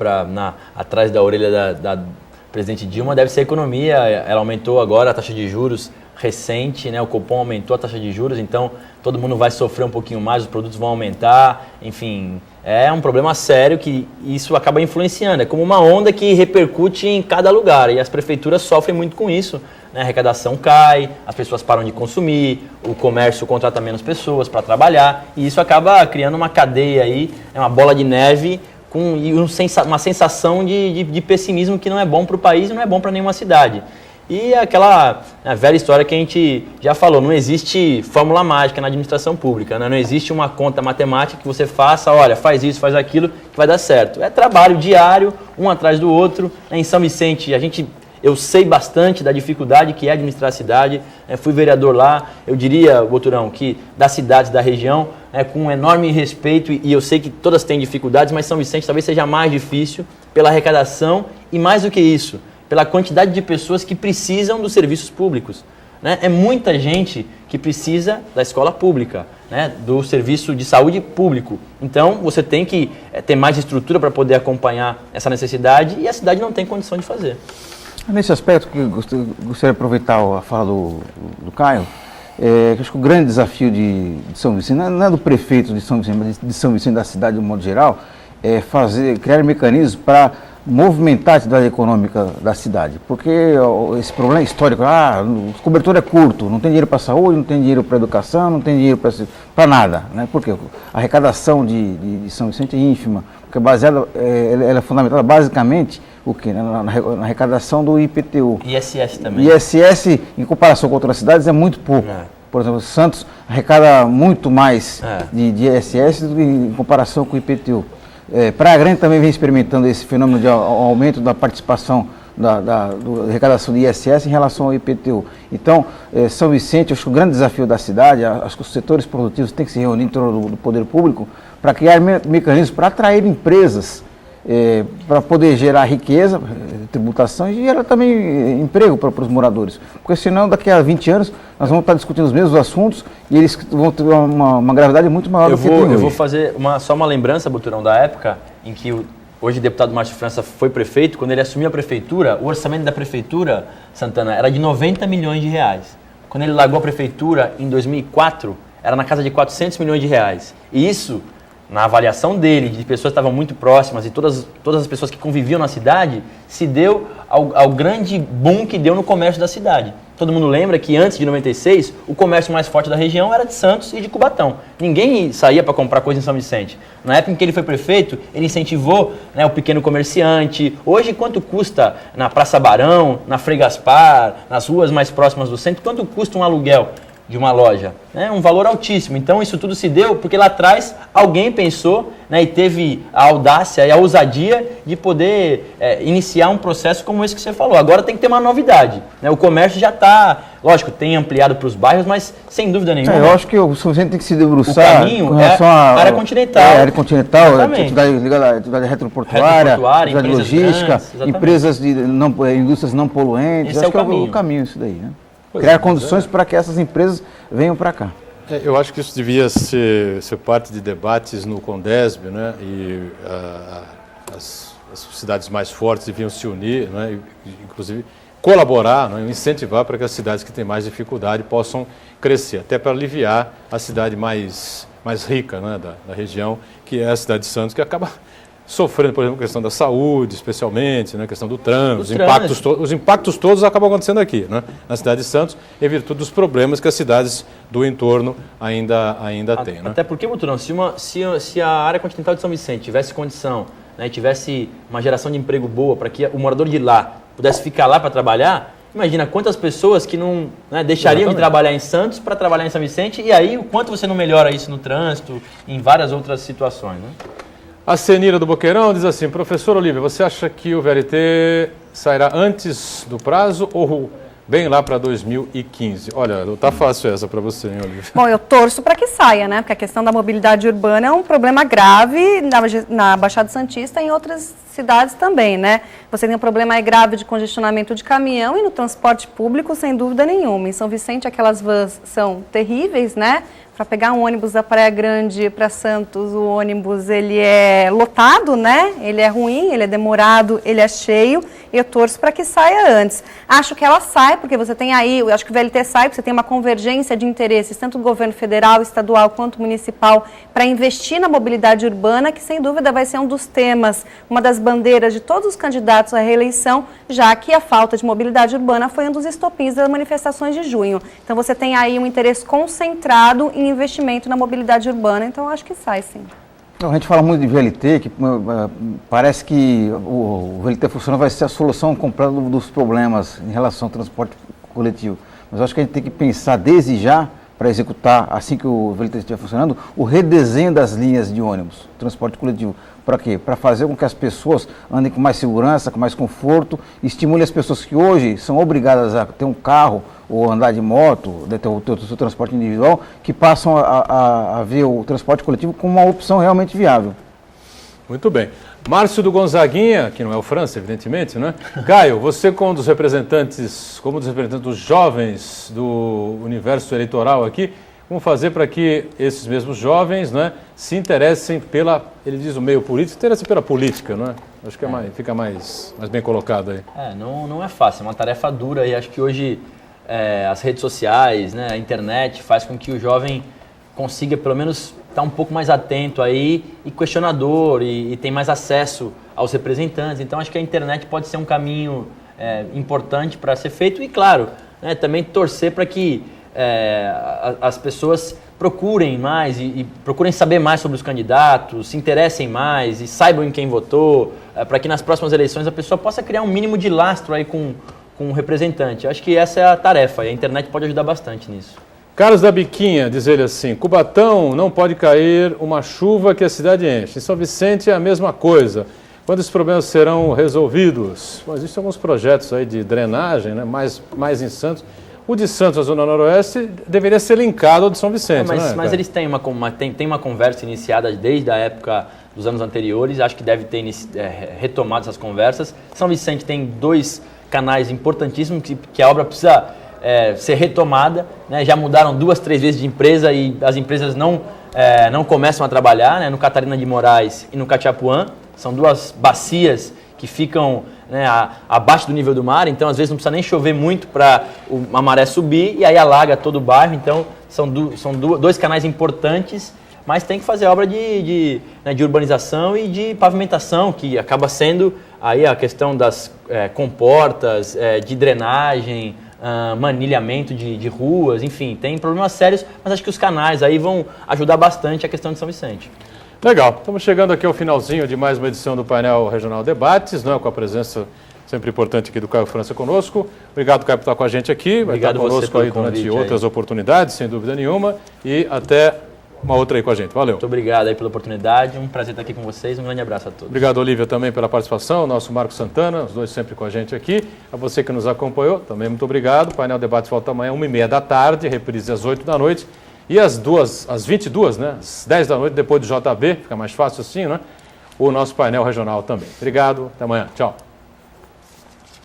atrás da orelha da presidente Dilma deve ser a economia. Ela aumentou agora a taxa de juros recente, né? O Copom aumentou a taxa de juros, então todo mundo vai sofrer um pouquinho mais, os produtos vão aumentar, enfim, é um problema sério que isso acaba influenciando, é como uma onda que repercute em cada lugar e as prefeituras sofrem muito com isso, né? A arrecadação cai, as pessoas param de consumir, o comércio contrata menos pessoas para trabalhar e isso acaba criando uma cadeia aí, uma bola de neve e uma sensação de pessimismo que não é bom para o país e não é bom para nenhuma cidade. E aquela velha história que a gente já falou, não existe fórmula mágica na administração pública, né? Não existe uma conta matemática que você faça, olha, faz isso, faz aquilo, que vai dar certo. É trabalho diário, um atrás do outro. Em São Vicente, eu sei bastante da dificuldade que é administrar a cidade, fui vereador lá, eu diria, Boturão, que das cidades da região, com um enorme respeito, e eu sei que todas têm dificuldades, mas São Vicente talvez seja mais difícil pela arrecadação e mais do que isso, pela quantidade de pessoas que precisam dos serviços públicos. Né? É muita gente que precisa da escola pública, né? Do serviço de saúde público. Então, você tem que ter mais estrutura para poder acompanhar essa necessidade e a cidade não tem condição de fazer. Nesse aspecto, que eu gostaria de aproveitar a fala do Caio, que acho que o grande desafio de São Vicente, não é do prefeito de São Vicente, mas de São Vicente, da cidade de um modo geral, é criar mecanismos para movimentar a atividade econômica da cidade, porque esse problema é histórico, o cobertor é curto, não tem dinheiro para a saúde, não tem dinheiro para a educação, não tem dinheiro para nada, né? Porque a arrecadação de São Vicente é ínfima, porque ela é fundamentada basicamente na arrecadação do IPTU. ISS também. ISS, em comparação com outras cidades, é muito pouco. Por exemplo, Santos arrecada muito mais de ISS do que em comparação com o IPTU. Praia Grande também vem experimentando esse fenômeno de aumento da participação da arrecadação de ISS em relação ao IPTU. Então, São Vicente, acho que o grande desafio da cidade, acho que os setores produtivos têm que se reunir em torno do poder público para criar mecanismos para atrair empresas, para poder gerar riqueza, tributação e gerar também emprego para os moradores. Porque senão, daqui a 20 anos, nós vamos estar discutindo os mesmos assuntos e eles vão ter uma gravidade muito maior do que tem hoje. Eu vou fazer só uma lembrança, Boturão, da época em que hoje o deputado Márcio França foi prefeito. Quando ele assumiu a prefeitura, o orçamento da prefeitura, Santana, era de 90 milhões de reais. Quando ele largou a prefeitura, em 2004, era na casa de 400 milhões de reais. E isso, na avaliação dele, de pessoas que estavam muito próximas e todas as pessoas que conviviam na cidade, se deu ao grande boom que deu no comércio da cidade. Todo mundo lembra que antes de 96, o comércio mais forte da região era de Santos e de Cubatão. Ninguém saía para comprar coisa em São Vicente. Na época em que ele foi prefeito, ele incentivou, né, o pequeno comerciante. Hoje, quanto custa na Praça Barão, na Frei Gaspar, nas ruas mais próximas do centro, quanto custa um aluguel? de uma loja, né? Um valor altíssimo. Então isso tudo se deu porque lá atrás alguém pensou, né, e teve a audácia e a ousadia de poder iniciar um processo como esse que você falou. Agora tem que ter uma novidade, né? O comércio já está, lógico, tem ampliado para os bairros, mas sem dúvida nenhuma. Eu acho que o suficiente tem que se debruçar o caminho com relação à área continental. Área continental, Exatamente. atividade retroportuária, atividade logística, empresas indústrias não poluentes. Esse Acho que é o caminho isso daí, né? Criar condições para que essas empresas venham para cá. Eu acho que isso devia ser parte de debates no Condesb, né? E as cidades mais fortes deviam se unir, né? E, inclusive colaborar, né? Incentivar para que as cidades que têm mais dificuldade possam crescer, até para aliviar a cidade mais rica, né? da região, que é a cidade de Santos, que acaba sofrendo, por exemplo, a questão da saúde, especialmente, né, a questão do trânsito, os impactos todos acabam acontecendo aqui, né, na cidade de Santos, em virtude dos problemas que as cidades do entorno ainda têm. Né? Até porque, Muturão, se a área continental de São Vicente tivesse condição, né, tivesse uma geração de emprego boa para que o morador de lá pudesse ficar lá para trabalhar, imagina quantas pessoas que não, né, deixariam de trabalhar em Santos para trabalhar em São Vicente, e aí o quanto você não melhora isso no trânsito, em várias outras situações, né? A Senira do Boqueirão diz assim: professor Olívia, você acha que o VLT sairá antes do prazo ou bem lá para 2015? Olha, não está fácil essa para você, hein, Olívia? Bom, eu torço para que saia, né? Porque a questão da mobilidade urbana é um problema grave na Baixada Santista e em outras cidades também, né? Você tem um problema grave de congestionamento de caminhão e no transporte público, sem dúvida nenhuma. Em São Vicente, aquelas vans são terríveis, né? Para pegar um ônibus da Praia Grande para Santos, o ônibus ele é lotado, né? Ele é ruim, ele é demorado, ele é cheio. E eu torço para que saia antes. Acho que ela sai, porque você tem aí, eu acho que o VLT sai, porque você tem uma convergência de interesses, tanto do governo federal, estadual quanto municipal, para investir na mobilidade urbana, que sem dúvida vai ser um dos temas, uma das bandeiras de todos os candidatos à reeleição, já que a falta de mobilidade urbana foi um dos estopins das manifestações de junho. Então você tem aí um interesse concentrado em investimento na mobilidade urbana, então eu acho que sai, sim. A gente fala muito de VLT, que parece que o VLT funcionando vai ser a solução completa dos problemas em relação ao transporte coletivo. Mas eu acho que a gente tem que pensar desde já, para executar, assim que o VLT estiver funcionando, o redesenho das linhas de ônibus, transporte coletivo. Para quê? Para fazer com que as pessoas andem com mais segurança, com mais conforto, estimule as pessoas que hoje são obrigadas a ter um carro ou andar de moto, ter o seu transporte individual, que passam a ver o transporte coletivo como uma opção realmente viável. Muito bem. Márcio do Gonzaguinha, que não é o França, evidentemente, né? Caio, você como um dos representantes dos jovens do universo eleitoral aqui, como fazer para que esses mesmos jovens, né, se interessem ele diz o meio político, se interessem pela política, não é? Acho que fica mais bem colocado aí. Não é fácil, é uma tarefa dura e acho que hoje as redes sociais, né, a internet faz com que o jovem consiga pelo menos estar um pouco mais atento aí e questionador e tem mais acesso aos representantes. Então acho que a internet pode ser um caminho importante para ser feito e claro, né, também torcer para que as pessoas procurem mais e procurem saber mais sobre os candidatos, se interessem mais e saibam em quem votou, para que nas próximas eleições a pessoa possa criar um mínimo de lastro aí com um representante. Eu acho que essa é a tarefa e a internet pode ajudar bastante nisso. Carlos da Biquinha, diz ele assim: Cubatão, não pode cair uma chuva que a cidade enche. Em São Vicente é a mesma coisa. Quando esses problemas serão resolvidos? Bom, existem alguns projetos aí de drenagem, né, mais em Santos. O de Santos, a Zona Noroeste, deveria ser linkado ao de São Vicente, mas eles têm uma conversa iniciada desde a época dos anos anteriores, acho que deve ter retomado essas conversas. São Vicente tem 2 canais importantíssimos que a obra precisa ser retomada, né? Já mudaram 2, 3 vezes de empresa e as empresas não começam a trabalhar, né? No Catarina de Moraes e no Catiapuã, são 2 bacias que ficam, né, abaixo do nível do mar, então às vezes não precisa nem chover muito para a maré subir e aí alaga todo o bairro, então são 2 canais importantes, mas tem que fazer obra de urbanização e de pavimentação, que acaba sendo aí a questão das comportas, de drenagem, manilhamento de ruas, enfim, tem problemas sérios, mas acho que os canais aí vão ajudar bastante a questão de São Vicente. Legal, estamos chegando aqui ao finalzinho de mais uma edição do Painel Regional Debates, né, com a presença sempre importante aqui do Caio França conosco. Obrigado, Caio, por estar com a gente aqui. Vai Obrigado estar conosco aí durante outras oportunidades, sem dúvida nenhuma. E até uma outra aí com a gente. Valeu. Muito obrigado aí pela oportunidade. Um prazer estar aqui com vocês. Um grande abraço a todos. Obrigado, Olívia, também pela participação. Nosso Marco Santana, os dois sempre com a gente aqui. A você que nos acompanhou, também muito obrigado. O Painel Debates volta amanhã, 1h30 da tarde, reprise às 8 da noite. E às 22, né? Às 10 da noite, depois do JB, fica mais fácil assim, né? O nosso painel regional também. Obrigado, até amanhã. Tchau.